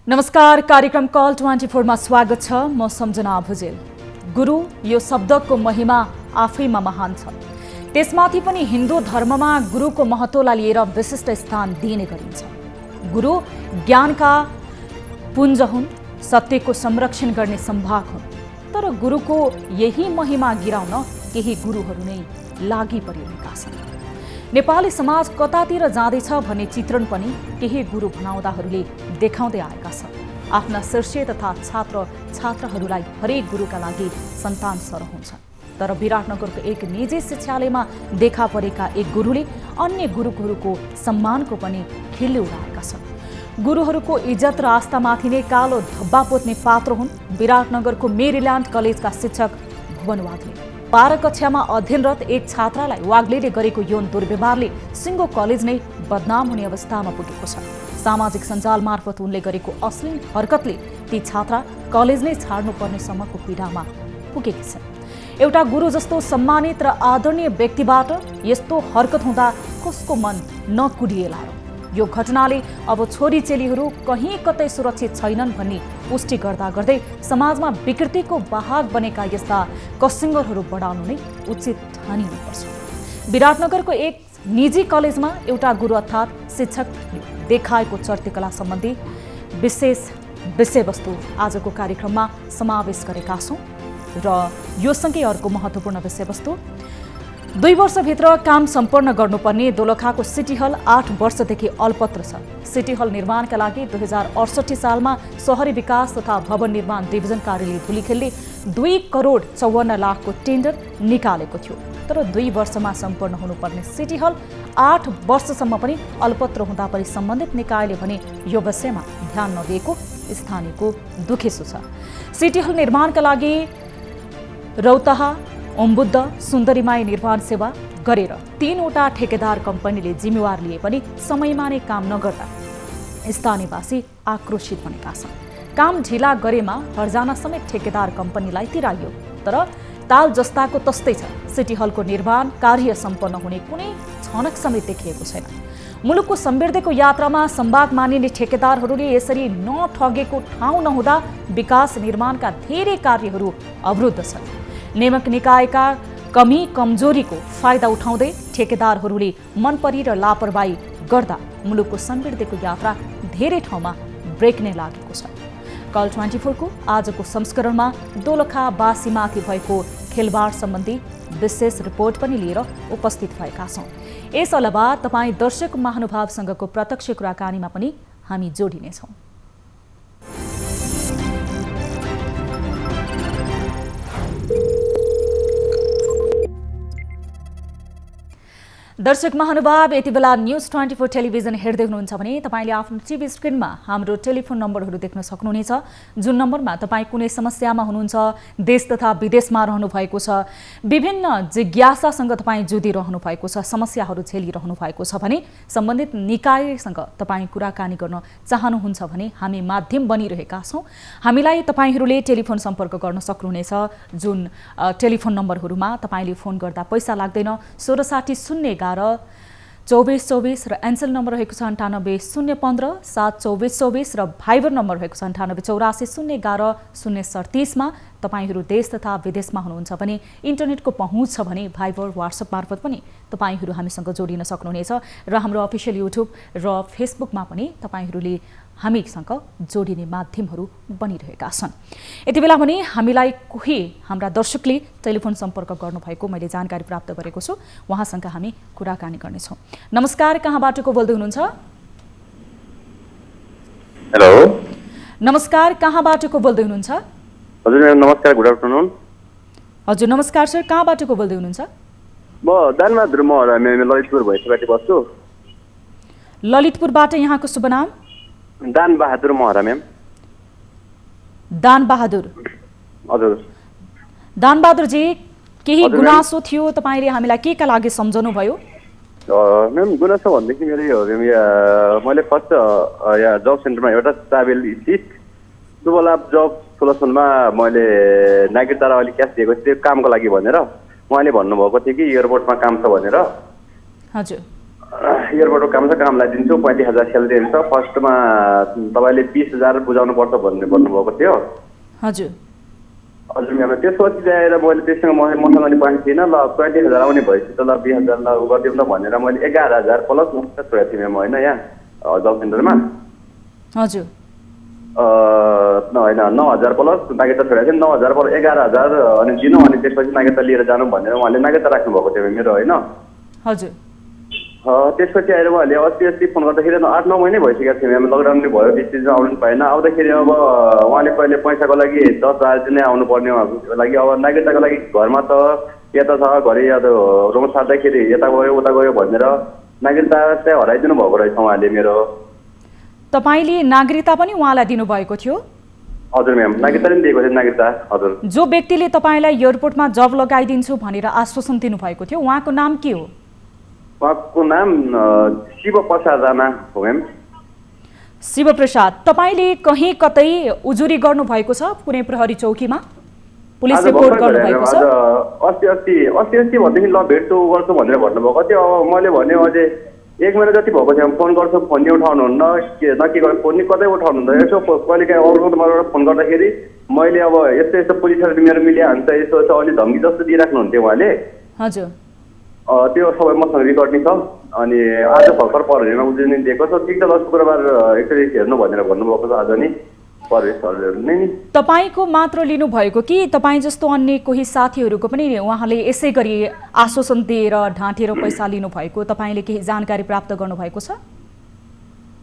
नमस्कार, कार्यक्रम कल 24 मा स्वागत छ। म सम्झना भुजेल। गुरु यो शब्दको महिमा आफैमा महान छ। त्यसमाथि पनि हिन्दू धर्ममा गुरुको महत्त्वलाई लिएर विशिष्ट स्थान दिइने गरिन्छ। गुरु ज्ञानका पुञ्ज हुन्, सत्यको संरक्षण गर्ने सम्भाग हुन्। तर गुरुको यही महिमा गिराउन केही गुरुहरू नै लागि परिरहेका छन्। नेपाली समाज कतातिर जाँदैछ भन्ने चित्रण पनि केही गुरु भनाउँदाहरूले देखाउँदै आएका छन्। आफ्ना शिष्य तथा छात्रहरूलाई हरेक गुरुका लागि सन्तान सरह हुन्छ। तर विराटनगरको एक निजी शिक्षालयमा देखा परेका एक गुरुले अन्य गुरुहरूको सम्मानको पनि खिल्ली उडाएका छन्। गुरुहरूको इज्जत र आस्थामाथि नै कालो धब्बा पोत्ने पात्र हुन् विराटनगरको मेरील्यान्ड कलेजका शिक्षक भुवन वाग्ले। 12 कक्षामा अध्ययनरत एक छात्रालाई वाग्लेले गरेको यौन दुर्व्यवहारले सिङ्गो कलेज नै बदनाम हुने अवस्थामा पुगेको छ। सामाजिक सञ्जाल मार्फत उनले गरेको अश्लील हरकतले ती छात्रा कलेज नै छाड्नुपर्ने सम्मको पीडामा पुगेकी छन्। एउटा गुरु जस्तो सम्मानित र आदरणीय व्यक्तिबाट यस्तो हरकत हुँदा कसको मन नकुडिएला र? यो घटनाले अब छोरी चेलीहरू कहीँ कतै सुरक्षित छैनन् भन्ने पुष्टि गर्दा गर्दै समाजमा विकृतिको वाहक बनेका यस्ता कसिङ्गरहरू बढाउनु नै उचित ठानिनुपर्छ। विराटनगरको एक निजी कलेजमा एउटा गुरु अर्थात् शिक्षक देखाएको चर्तीकला सम्बन्धी विशेष विषयवस्तु आजको कार्यक्रममा समावेश गरेका छौँ। र यो सँगै अर्को महत्त्वपूर्ण विषयवस्तु, 2 वर्षभित्र काम सम्पन्न गर्नुपर्ने दोलखाको सिटी हल 8 वर्षदेखि अल्पत्र छ। सिटी हल निर्माणका लागि 2068 सालमा शहरी विकास तथा भवन निर्माण डिभिजन कार्यालय धुलीखेलले 2 करोड 54 लाखको टेन्डर निकालेको थियो। तर 2 वर्षमा सम्पन्न हुनुपर्ने सिटी हल 8 वर्षसम्म पनि अल्पत्र हुँदा पनि सम्बन्धित निकायले भने यो विषयमा ध्यान नदिएको स्थानीयको दुखेसो छ। सिटी हल निर्माणका लागि रौतहा, ओमबुद्ध, सुन्दरीमाई निर्माण सेवा गरेर 3वटा ठेकेदार कम्पनीले जिम्मेवार लिए पनि समयमा नै काम नगर्दा स्थानीयवासी आक्रोशित बनेका छन्। काम ढिला गरेमा हर्जाना समेत ठेकेदार कम्पनीलाई तिराइयो। तर ताल जस्ताको तस्तै छ। सिटी हलको निर्माण कार्य सम्पन्न हुने कुनै छनक समेत देखिएको छैन। मुलुकको समृद्धिको यात्रामा सम्भाग मानिने ठेकेदारहरूले यसरी नठगेको ठाउँ नहुँदा विकास निर्माणका धेरै कार्यहरू अवरुद्ध छन्। नियामक निकायका कमी कमजोरीको फाइदा उठाउँदै ठेकेदारहरूले मनपरी र लापरवाही गर्दा मुलुकको समृद्धिको यात्रा धेरै ठाउँमा ब्रेक नै लागेको छ। कल 24 को आजको संस्करणमा दोलखावासीमाथि भएको खेलवाड सम्बन्धी विशेष रिपोर्ट पनि लिएर उपस्थित भएका छौँ। यस अलावा तपाईँ दर्शक महानुभावसँगको प्रत्यक्ष कुराकानीमा पनि हामी जोडिनेछौँ। दर्शक महानुभाव, यति बेला न्यूज 24 टेलिभिजन हेर्दै हुनुहुन्छ भने तपाईँले आफ्नो टिभी स्क्रिनमा हाम्रो टेलिफोन नम्बरहरू देख्न सक्नुहुनेछ। जुन नम्बरमा तपाईँ कुनै समस्यामा हुनुहुन्छ, देश तथा विदेशमा रहनु भएको छ, विभिन्न जिज्ञासासँग तपाईँ जुधिरहनु भएको छ, समस्याहरू झेलिरहनु भएको छ भने सम्बन्धित निकायसँग तपाईँ कुराकानी गर्न चाहनुहुन्छ भने हामी माध्यम बनिरहेका छौँ। हामीलाई तपाईँहरूले टेलिफोन सम्पर्क गर्न सक्नुहुनेछ। जुन टेलिफोन नम्बरहरूमा तपाईँले फोन गर्दा पैसा लाग्दैन, 1660112424 र एन्सेल नम्बर रहेको छ 980115 72424 र भाइबर नम्बर रहेको छ 9884011037 मा तपाईहरू देश तथा विदेशमा हुनुहुन्छ भने इन्टरनेटको पहुँच छ भने भाइबर वाट्सएप मार्फत पनि तपाईहरू हामीसँग जोडिन सक्नुहुनेछ। र हाम्रो अफिसियल युट्युब र फेसबुकमा पनि तपाईहरूले हामीसँग जोडिने माध्यमहरू बनिरहेका छन्। यति बेला भने हामीलाई कोही हाम्रा दर्शकले टेलिफोन सम्पर्क गर्नुभएको मैले जानकारी प्राप्त गरेको छु। उहाँसँग हामी कुराकानी गर्नेछौँ। नमस्कार, कहाँबाट को बोल्दै हुनुहुन्छ? हेलो, नमस्कार, कहाँबाट को बोल्दै हुनुहुन्छ? हजुर म्याम नमस्कार, गुड आफ्टरनुन। हजुर नमस्कार सर, कहाँबाट को बोल्दै हुनुहुन्छ? म दानबहादुर महरा, म ललितपुर भैँसबाटी बस्छु। ललितपुरबाट यहाँको शुभ नाम? दानबहादुर महरा म्याम। दानबहादुर? हजुर। दानबहादुर जी, केही गुनासो थियो, तपाईँले हामीलाई के का लागि सम्झाउनु भयो? म्याम गुनासो भन्देखि मेरो यो मैले फर्स्ट यहाँ जब सेन्टरमा एउटा ट्राभल स्थित शुभलाभ जब सोलसनमा मैले नागरिकतारा अलिक क्यास दिएको थिएँ कामको लागि भनेर। उहाँले भन्नुभएको थियो कि एयरपोर्टमा काम छ भनेर। हजुर। एयरपोर्टको काम छ, काम लगाइदिन्छु, 35,000 स्यालेरी हुन्छ, फर्स्टमा तपाईँले 20,000 बुझाउनुपर्छ भन्ने भन्नुभएको थियो। हजुर हजुर म्याम, त्यसपछि ल्याएर मैले त्यससँग मसँग नि पाएको थिइनँ। ल 20,000 आउने भएपछि त ल 20,000 ल गरिदिउँ न भनेर मैले 11,000 प्लस मात्र छोडेको थिएँ म्याम, होइन यहाँ जब सेन्टरमा। हजुर होइन 9,000 प्लस नागरिकता छोडेको थिएँ, 9,000 प्लस 11,000 अनि दिनु, अनि त्यसपछि नागरिकता लिएर जानु भनेर उहाँले नागरिकता राख्नुभएको थियो मेरो, होइन। हजुर त्यसपछि आएर उहाँले अस्ति फोन गर्दाखेरि 8-9 महिनै भइसकेको थियो म्याम, लकडाउन पनि भयो, डिस्टेन्समा आउनु पाएन। आउँदाखेरि अब उहाँले कहिले पैसाको लागि 10,000 दिनै आउनुपर्ने लागि, अब नागरिकताको लागि घरमा त यता छ, घरि अब रुम सार्दाखेरि यता गयो उता गयो भनेर नागरिकता चाहिँ हराइदिनु भएको रहेछ उहाँले मेरो। तपाईँले नागरिकता पनि उहाँलाई दिनुभएको थियो? हजुर म्याम, नागरिकता पनि दिएको थियो, नागरिकता। हजुर, जो व्यक्तिले तपाईँलाई एयरपोर्टमा जब लगाइदिन्छु भनेर आश्वासन दिनुभएको थियो उहाँको नाम के हो? उहाँको नाम शिव प्रसाद राणा हो म्याम। शिव प्रसाद, तपाईँले कहीँ कतै उजुरी गर्नुभएको छ कुनै प्रहरी चौकीमा? पुलिस रिपोर्ट गर्नुभएको छ? अस्ति भनेदेखि ल भेट्छु गर्छु भनेर भन्नुभएको थियो। अब मैले भने अझै 1 महिना जति भएको थियो, फोन गर्छु फोन नि उठाउनुहुन्न, के गर्नु, फोन नि कतै उठाउनुहुन्न। यसो कहिले काहीँ अरूको नम्बरबाट फोन गर्दाखेरि मैले अब यस्तो पुलिसहरू मेरो मिलिहाल्छ यसो अलि धम्की जस्तो दिइराख्नुहुन्थ्यो उहाँले। हजुर त्यो सबै मसँग रेकर्ड नि छ। अनि आज भर्खर प्रहरीमा उजुरी दिएको छ। ठिक छ, ल शुक्रबार एकचोटि हेर्नु भनेर भन्नुभएको छ आज नि प्रहरीहरूले नि। तपाईँको मात्र लिनुभएको कि तपाईँ जस्तो अन्य कोही साथीहरूको पनि उहाँले यसै गरी आश्वासन दिएर ढाँटेर पैसा लिनुभएको तपाईँले केही जानकारी प्राप्त गर्नुभएको छ?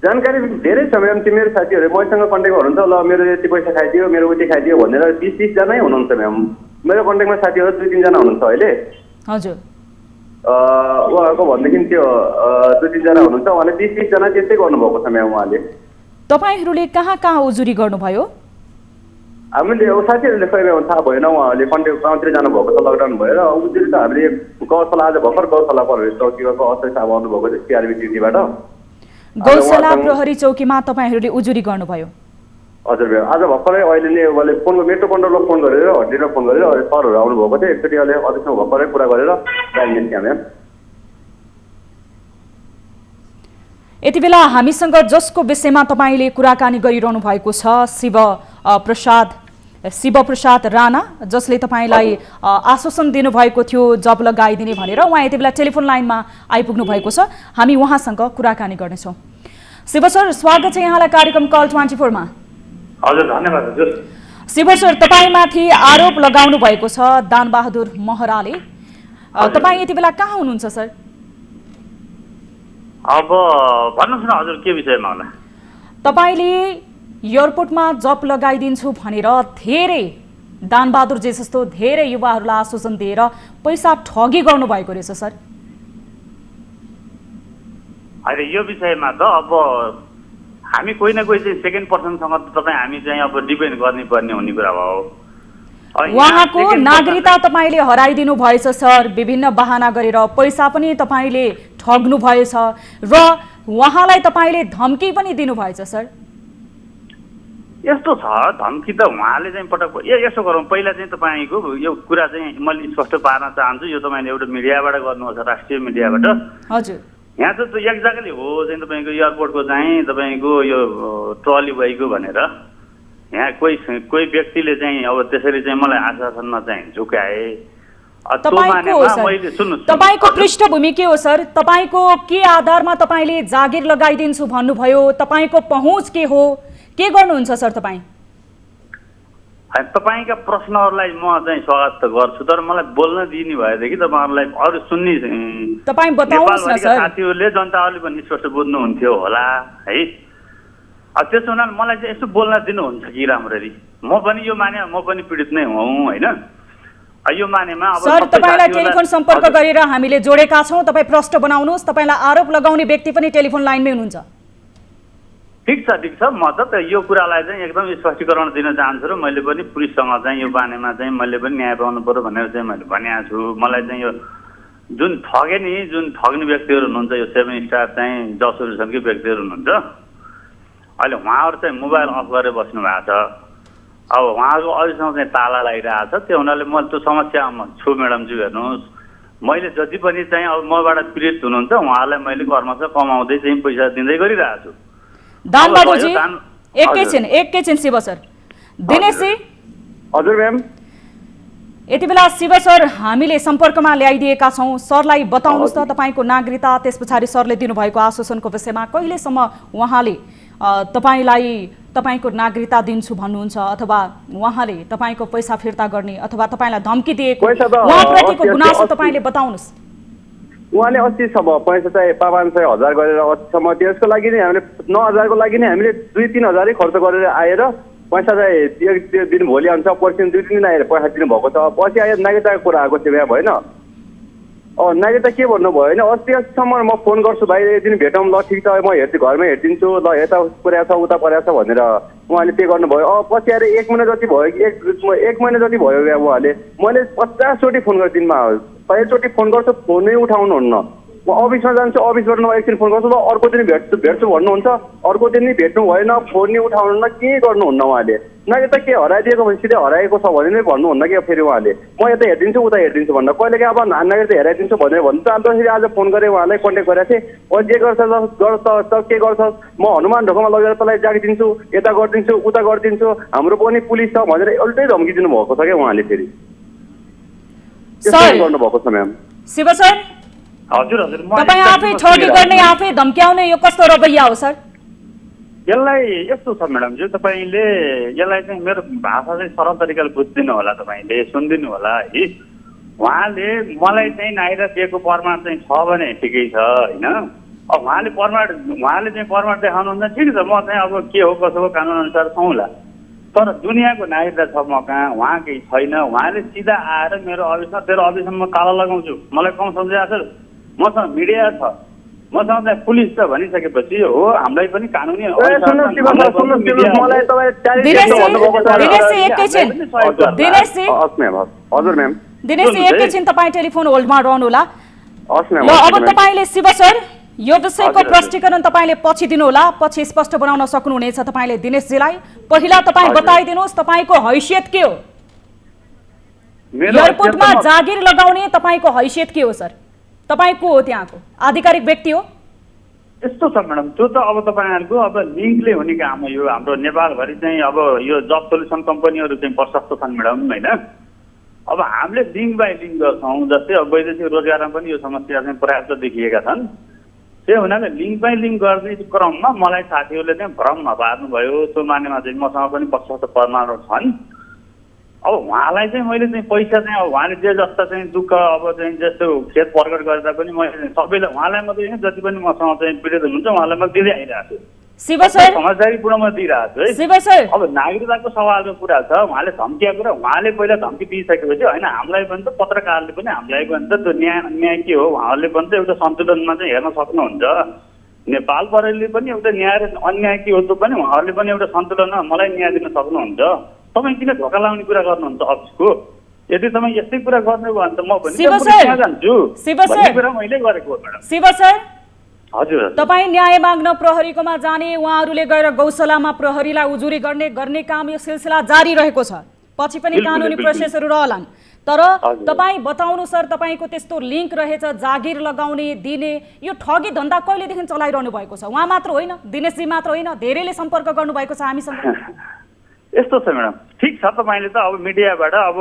जानकारी धेरै छ म्याम। त्यो मेरो साथीहरू मसँग कन्ट्याक्ट हुनुहुन्छ, ल मेरो यति पैसा खाइदियो, मेरो उति खाइदियो भनेर 20-30 जनै हुनुहुन्छ म्याम। मेरो कन्ट्याक्टमा साथीहरू 2-3 जना हुनुहुन्छ अहिले। हजुर उहाँको भनेदेखि त्यो 2-3 जना हुनुहुन्छ, उहाँले 20-30 जना त्यस्तै गर्नुभएको छ म्याम उहाँले। तपाईँहरूले कहाँ कहाँ उजुरी गर्नुभयो? हामीले साथीहरूले खै म्याम थाहा भएन, उहाँहरूले कन्ट्याक्ट गाउँतिर जानुभएको छ लकडाउन भएर। उजुरी त हामीले गौशाला आज भर्खर गौशाला प्रहरी चौकीको असर साहब आउनुभएको थियो सिआरबी ड्युटीबाट। गौशाला प्रहरी चौकीमा तपाईँहरूले उजुरी गर्नुभयो? हजुर म्याम, आज भर्खरै अहिले नै उहाँले फोन मेट्रो कन्ट्रोलमा फोन गरेर हड्डीमा फोन गरेर सरहरू आउनुभएको थियो, एकचोटि अहिले अध्यक्षसँग भर्खरै कुरा गरेर जानिन्छ म्याम। यति बेला हामीसँग जसको विषयमा तपाईँले कुराकानी गरिरहनु भएको छ शिव प्रसाद राणा, जसले तपाईँलाई आश्वासन दिनुभएको थियो जब लगाइदिने भनेर, उहाँ यति बेला टेलिफोन लाइनमा आइपुग्नु भएको छ। हामी उहाँसँग कुराकानी गर्नेछौँ। शिव सर, स्वागत छ यहाँलाई कार्यक्रम कल 24 मा। हजुर धन्यवाद हजुर। शिव सर, तपाईँमाथि आरोप लगाउनु भएको छ दानबहादुर महराले। तपाईँ यति बेला कहाँ हुनुहुन्छ सर? अब भन्नुहोस् न हजुर, के विषयमा होला? तपाईँले एयरपोर्टमा जब लगाइदिन्छु भनेर धेरै दानबहादुर जे जस्तो धेरै युवाहरूलाई आश्वासन दिएर पैसा ठगी गर्नुभएको रहेछ सर। अहिले यो विषयमा त अब हामी कोही न कोही चाहिँ सेकेन्ड पर्सनसँग तपाईँ हामी चाहिँ अब डिपेन्ड गर्नुपर्ने हुने कुरा हो। उहाँको नागरिकता तपाईँले हराइदिनु भएछ सर, विभिन्न बहाना गरेर पैसा पनि तपाईँले ठग्नु भएछ र उहाँलाई तपाईँले धम्की पनि दिनुभएछ सर। यस्तो छ, धम्की त उहाँले चाहिँ पटक यसो गरौँ, पहिला चाहिँ तपाईँको यो कुरा चाहिँ मैले स्पष्ट पार्न चाहन्छु। यो तपाईँले एउटा मिडियाबाट गर्नुहोस्, राष्ट्रिय मिडियाबाट। हजुर, यहाँ त एक्ज्याक्टली हो चाहिँ तपाईँको एयरपोर्टको चाहिँ तपाईँको यो ट्रली भएको भनेर यहाँ कोही व्यक्तिले चाहिँ अब त्यसरी चाहिँ मलाई आश्वासनमा चाहिँ झुकाए। तपाईँको पृष्ठभूमि के हो सर? तपाईँको के आधारमा तपाईँले जागिर लगाइदिन्छु भन्नुभयो? तपाईँको पहुँच के हो? के गर्नुहुन्छ सर तपाईँ? तपाईँका प्रश्नहरूलाई म चाहिँ स्वागत त गर्छु, तर मलाई बोल्न दिने भएदेखि तपाईँहरूलाई अरू सुन्ने तपाईँ बताउनुहोस् न सर। साथीहरूले जनताहरूले पनि स्पष्ट बुझ्नुहुन्थ्यो होला है। त्यसो हुनाले मलाई चाहिँ यसो बोल्न दिनुहुन्छ कि राम्ररी? म पनि यो माने म पनि पीडित नै हुँ होइन। यो मानेमा अब सर तपाईँलाई टेलिफोन सम्पर्क गरेर हामीले जोडेका छौँ, तपाईँ प्रश्न बनाउनुहोस्। तपाईँलाई आरोप लगाउने व्यक्ति पनि टेलिफोन लाइनमै हुनुहुन्छ। ठिक छ, म त यो कुरालाई चाहिँ एकदम स्पष्टीकरण दिन चाहन्छु र मैले पनि पुलिससँग चाहिँ यो बारेमा चाहिँ मैले पनि न्याय पाउनु पर्यो भनेर चाहिँ मैले भनेको छु। मलाई चाहिँ यो जुन ठग्ने व्यक्तिहरू हुनुहुन्छ, यो 7 स्टार चाहिँ जसोरुसनकै व्यक्तिहरू हुनुहुन्छ, अहिले उहाँहरू चाहिँ मोबाइल अफ गरेर बस्नु भएको छ। अब उहाँहरूको अहिलेसम्म चाहिँ ताला लागिरहेको छ। त्यो हुनाले म त्यो समस्यामा छु म्याडमज्यू। हेर्नुहोस्, मैले जति पनि चाहिँ अब मबाट पीडित हुनुहुन्छ उहाँलाई मैले कर्मश कमाउँदै चाहिँ पैसा दिँदै गरिरहेको छु। दानबहादुरजी एकैछिन शिव सर। दिनेशजी हजुर म्याम। यति बेला शिव सर हामीले सम्पर्कमा ल्याइदिएका छौँ। सरलाई बताउनुहोस् त तपाईँको नागरिकता, त्यस पछाडि सरले दिनुभएको आश्वासनको विषयमा कहिलेसम्म उहाँले तपाईँलाई तपाईँको नागरिकता दिन्छु भन्नुहुन्छ, अथवा उहाँले तपाईँको पैसा फिर्ता गर्ने अथवा तपाईँलाई धम्की दिएको उहाँप्रतिको गुनासो तपाईँले बताउनुहोस्। उहाँले 80सम्म पैसा चाहिँ 500,000 गरेर 80सम्म त्यसको लागि नै हामीले 9,000को लागि नै हामीले 2-3 हजारै खर्च गरेर आएर पैसा चाहिँ त्यो दिन भोलि आउँछ, पर्सि 2-3 दिन आएर पैसा दिनुभएको छ। पछि आएर नागरिकताको कुरा आएको थियो भएन। नागरिकता के भन्नुभयो होइन, 80सम्म म फोन गर्छु भाइ, एकदिन भेटौँ, ल ठिक छ म हेर्छु, घरमै हेरिदिन्छु, ल यता पुऱ्याएको छ उता परेको छ भनेर उहाँले पे गर्नुभयो। पछि आएर 1 महिना जति भयो कि 1 महिना जति भयो क्या उहाँले। मैले 50 चोटि फोन गरेँ दिनमा, 100 चोटि फोन गर्छु, फोनै उठाउनुहुन्न। म अफिसमा जान्छु, अफिसबाट म एकछिन फोन गर्छु, ल अर्को दिन भेट्छु भन्नुहुन्छ, अर्को दिन नि भेट्नु भएन, फोन नै उठाउनुहुन्न, के गर्नुहुन्न उहाँले। नागरिकता के हराइदिएको भने सिधै हराएको छ भने नै भन्नुहुन्न कि फेरि उहाँले म यता हेरिदिन्छु उता हेरिदिन्छु भन्दा कहिले कि अब नागरिकता हेराइदिन्छु भनेर भन्नु। अन्त आज फोन गरेँ, उहाँलाई कन्ट्याक्ट गरेको थिएँ। जे गर्छ के गर्छ, म हनुमान ढोकामा लगेर तँलाई जागिदिन्छु, यता गरिदिन्छु उता गरिदिन्छु, हाम्रो पनि पुलिस छ भनेर उल्टै धम्की दिनुभएको छ क्या उहाँले। फेरि गर्नुभएको छ म्याम। शिव सर हजुर हजुर, तपाईँ आफै ठगी गर्ने, आफै धम्क्याउने, यो कस्तो रवैया हो सर? यसलाई यस्तो छ म्याडमज्यू, तपाईँले यसलाई चाहिँ मेरो भाषा चाहिँ सरल तरिकाले बुझिदिनु होला, तपाईँले सुनिदिनु होला है। उहाँले मलाई चाहिँ नागरिकता दिएको प्रमाण चाहिँ छ भने ठिकै छ होइन। अब उहाँले चाहिँ प्रमाण देखाउनुहुन्छ ठिक छ, म चाहिँ अब के हो कसो हो कानुन अनुसार छौँला। तर दुनियाँको नागरिकता छ म कहाँ, उहाँ केही छैन। उहाँले सिधा आएर मेरो अफिसमा, तेरो अफिसमा म ताला लगाउँछु, मलाई कम सम्झिरहेको छ, मसँग मिडिया छ, मसँग चाहिँ पुलिस छ भनिसकेपछि हो हामीलाई पनि कानुनी एकैछिन तपाईँ टेलिफोन होल्डमा रहनुहोला। अब तपाईँले शिव सर यो विषयको प्रष्टीकरण तपाईँले पछि दिनुहोला, पछि स्पष्ट बनाउन सक्नुहुनेछ तपाईँले दिनेशजीलाई। पहिला तपाईँ बताइदिनुहोस् तपाईँको हैसियत के हो? एयरपोर्टमा जागिर लगाउने तपाईँको हैसियत के हो सर? तपाईँ को हो, त्यहाँको आधिकारिक व्यक्ति हो? यस्तो छ म्याडम, त्यो त अब तपाईँहरूको अब लिङ्कले हुने काम हो। यो हाम्रो नेपालभरि चाहिँ अब यो जब सोल्युसन कम्पनीहरू चाहिँ प्रशस्त छन् म्याडम होइन। अब हामीले लिङ्क बाई लिङ्क गर्छौँ, जस्तै अब वैदेशिक रोजगारमा पनि यो समस्या चाहिँ पर्याप्त देखिएका छन्। त्यही हुनाले लिङ्क बाई लिङ्क गर्ने क्रममा मलाई साथीहरूले चाहिँ भ्रममा पार्नुभयो। त्यो मानेमा चाहिँ मसँग पनि प्रशस्त प्रमाणहरू छन्। अब उहाँलाई चाहिँ मैले चाहिँ पैसा चाहिँ अब उहाँले जे जस्ता चाहिँ दुःख अब चाहिँ जस्तो खेद प्रकट गर्दा पनि मैले सबैलाई उहाँलाई मात्रै होइन जति पनि मसँग चाहिँ पीडित हुनुहुन्छ उहाँलाई म दिँदै आइरहेको छु। शिव सर समझदारीपूर्वक म दिइरहेको छु है। शिव सर अब नागरिकताको सवालको कुरा छ, उहाँले धम्किएको कुरा उहाँले पहिला धम्की दिइसकेपछि होइन हामीलाई पनि त पत्रकारले पनि हामीलाई पनि त त्यो न्याय के हो उहाँहरूले पनि त एउटा सन्तुलनमा चाहिँ हेर्न सक्नुहुन्छ। नेपाल प्रहरीले पनि एउटा न्याय र अन्याय के हो त्यो पनि उहाँहरूले पनि एउटा सन्तुलनमा मलाई न्याय दिन सक्नुहुन्छ। तपाईँ किन धोका लाउने कुरा गर्नुहुन्छ अफिसको? यदि तपाईँ यस्तै कुरा गर्नुभयो भने त म पनि जान्छु कुरा मैले गरेको म्याडम। शिव सर हजुर तपाईँ न्याय माग्न प्रहरीकोमा जाने, उहाँहरूले गएर गौशालामा प्रहरीलाई उजुरी गर्ने काम यो सिलसिला जारी रहेको छ। पछि पनि कानुनी प्रोसेसहरू रहलान्। तर तपाईँ बताउनु सर, तपाईँको त्यस्तो लिङ्क रहेछ जागिर लगाउने दिने, यो ठगी धन्दा कहिलेदेखि चलाइरहनु भएको छ? उहाँ मात्र होइन, दिनेशजी मात्र होइन, धेरैले सम्पर्क गर्नुभएको छ हामीसँग। यस्तो छ म्याडम, ठिक छ तपाईँले त अब मिडियाबाट अब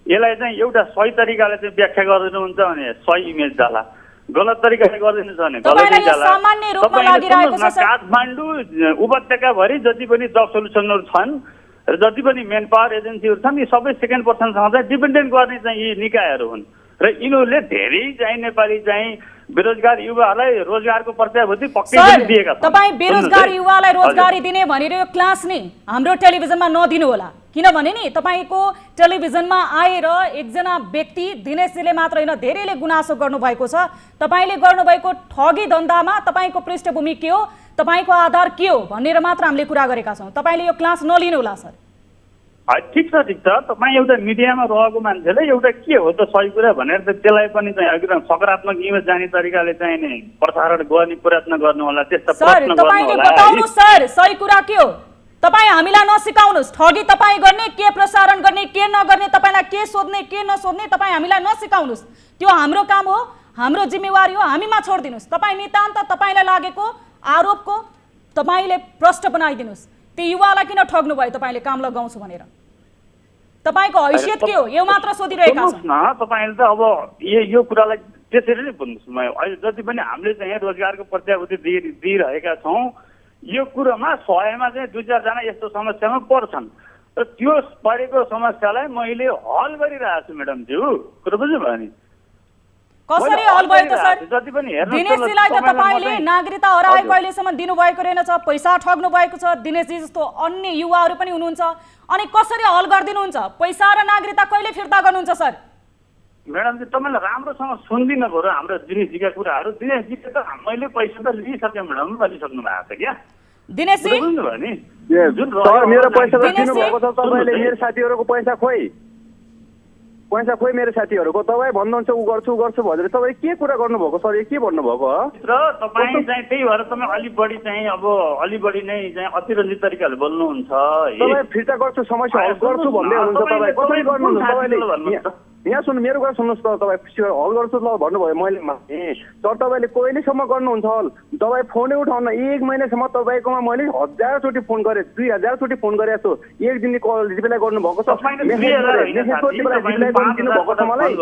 यसलाई चाहिँ एउटा सही तरिकाले चाहिँ व्याख्या गरिदिनुहुन्छ भने सही इमेज जाला, गलत तरिकाले गरिदिनुहुन्छ भने गलत जाला। काठमाडौँ उपत्यकाभरि जति पनि जब सोल्युसनहरू छन् र जति पनि मेन पावर एजेन्सीहरू छन्, यी सबै सेकेन्ड पर्सनसँग चाहिँ डिपेन्डेन्ट गर्ने चाहिँ यी निकायहरू हुन् र यिनीहरूले धेरै चाहिँ नेपाली चाहिँ बेरोजगार युवाहरूलाई रोजगारको प्रत्याभूति पक्कै पनि दिएका छन्। तपाईँ बेरोजगार युवालाई रोजगारी दिने भनेर यो क्लास नि हाम्रो टेलिभिजनमा नदिनु होला, किनभने नि तपाईँको टेलिभिजनमा आएर एकजना व्यक्ति दिनेशजीले मात्र होइन धेरैले गुनासो गर्नुभएको छ। तपाईँले गर्नुभएको ठगी धन्दामा तपाईँको पृष्ठभूमि के हो, तपाईँको आधार के हो भनेर मात्र हामीले कुरा गरेका छौँ। तपाईँले यो क्लास नलिनु होला सर। ठिक छ तपाईँ एउटा मिडियामा रहेको मान्छेले एउटा के हो त सही कुरा भनेर त त्यसलाई पनि चाहिँ एकदम सकारात्मक इमेज जाने तरिकाले चाहिँ प्रसारण गर्ने प्रयत्न गर्नु होला, त्यस्ता प्रश्न गर्नु होला। बताउनु सर सही कुरा के हो? तपाईँ हामीलाई नसिकाउनुहोस्। ठगी तपाईँ गर्ने, के प्रसारण गर्ने, के नगर्ने, तपाईँलाई के सोध्ने, के नसोध्ने तपाईँ हामीलाई नसिकाउनुहोस्। त्यो हाम्रो काम हो, हाम्रो जिम्मेवारी हो, हामीमा छोडिदिनुहोस्। तपाईँ नितान्त तपाईँलाई लागेको आरोपको तपाईँले प्रश्न बनाइदिनुहोस्। त्यो युवालाई किन ठग्नु भयो तपाईँले काम लगाउँछु भनेर? तपाईँको हैसियत के हो यो मात्र सोधिरहेका छन्। तपाईँले त अब यो कुरालाई त्यसरी नै भन्नुहोस्। म अहिले जति पनि हामीले चाहिँ रोजगारको प्रत्याभूति दिइरहेका छौँ, यो कुरोमा 100मा चाहिँ 2-4 जना यस्तो समस्यामा पर्छन् र त्यो परेको समस्यालाई मैले हल गरिरहेको छु म्याडमज्यू। कुरो बुझ्नुभयो नि? कसरी हल भयो त सर? जति पनि दिनेशजीलाई त तपाईँले नागरिकता हराएको अहिलेसम्म दिनुभएको रहेनछ, पैसा ठग्नु भएको छ। दिनेशजी जस्तो अन्य युवाहरू पनि हुनुहुन्छ, अनि कसरी हल गरिदिनुहुन्छ? पैसा र नागरिकता कहिले फिर्ता गर्नुहुन्छ सर? म्याडमजी तपाईँले राम्रोसँग सुनिदिनु पऱ्यो हाम्रो दिनेशजीका कुराहरू। दिनेशजीले त मैले पैसा त लिइसकेँ म्याडम, लिइसक्नु भएको छ क्या दिनेशजी। बुझ्नुभयो नि? सर मेरो पैसा त दिनुभएको छ तपाईँले। मेरो साथीहरूको पैसा खोइ मेरो साथीहरूको। तपाईँ भन्नुहुन्छ ऊ गर्छु भनेर तपाईँ के कुरा गर्नुभएको सर? के भन्नुभएको? र तपाईँ चाहिँ त्यही भएर तपाईँ अलि बढी चाहिँ अब अलि बढी नै चाहिँ अतिरञ्जित तरिकाले बोल्नुहुन्छ। तपाईँ फिर्ता गर्छु, समस्या हल गर्छु भन्दै हुनुहुन्छ। तपाईँ कसरी गर्नुहुन्छ? तपाईँले यहाँ सुन्नु, मेरो कुरा सुन्नुहोस् त। तपाईँ हल गर्छु ल भन्नुभयो, मैले माने। सर तपाईँले कहिलेसम्म गर्नुहुन्छ हल? तपाईँ फोनै उठाउन। 1 महिनासम्म तपाईँकोमा मैले 1000 चोटि फोन गरेँ, 2000 चोटि फोन गरेको छु। एक दिनले कल रिप्लाई गर्नुभएको छ, दिनुभएको छ मलाई।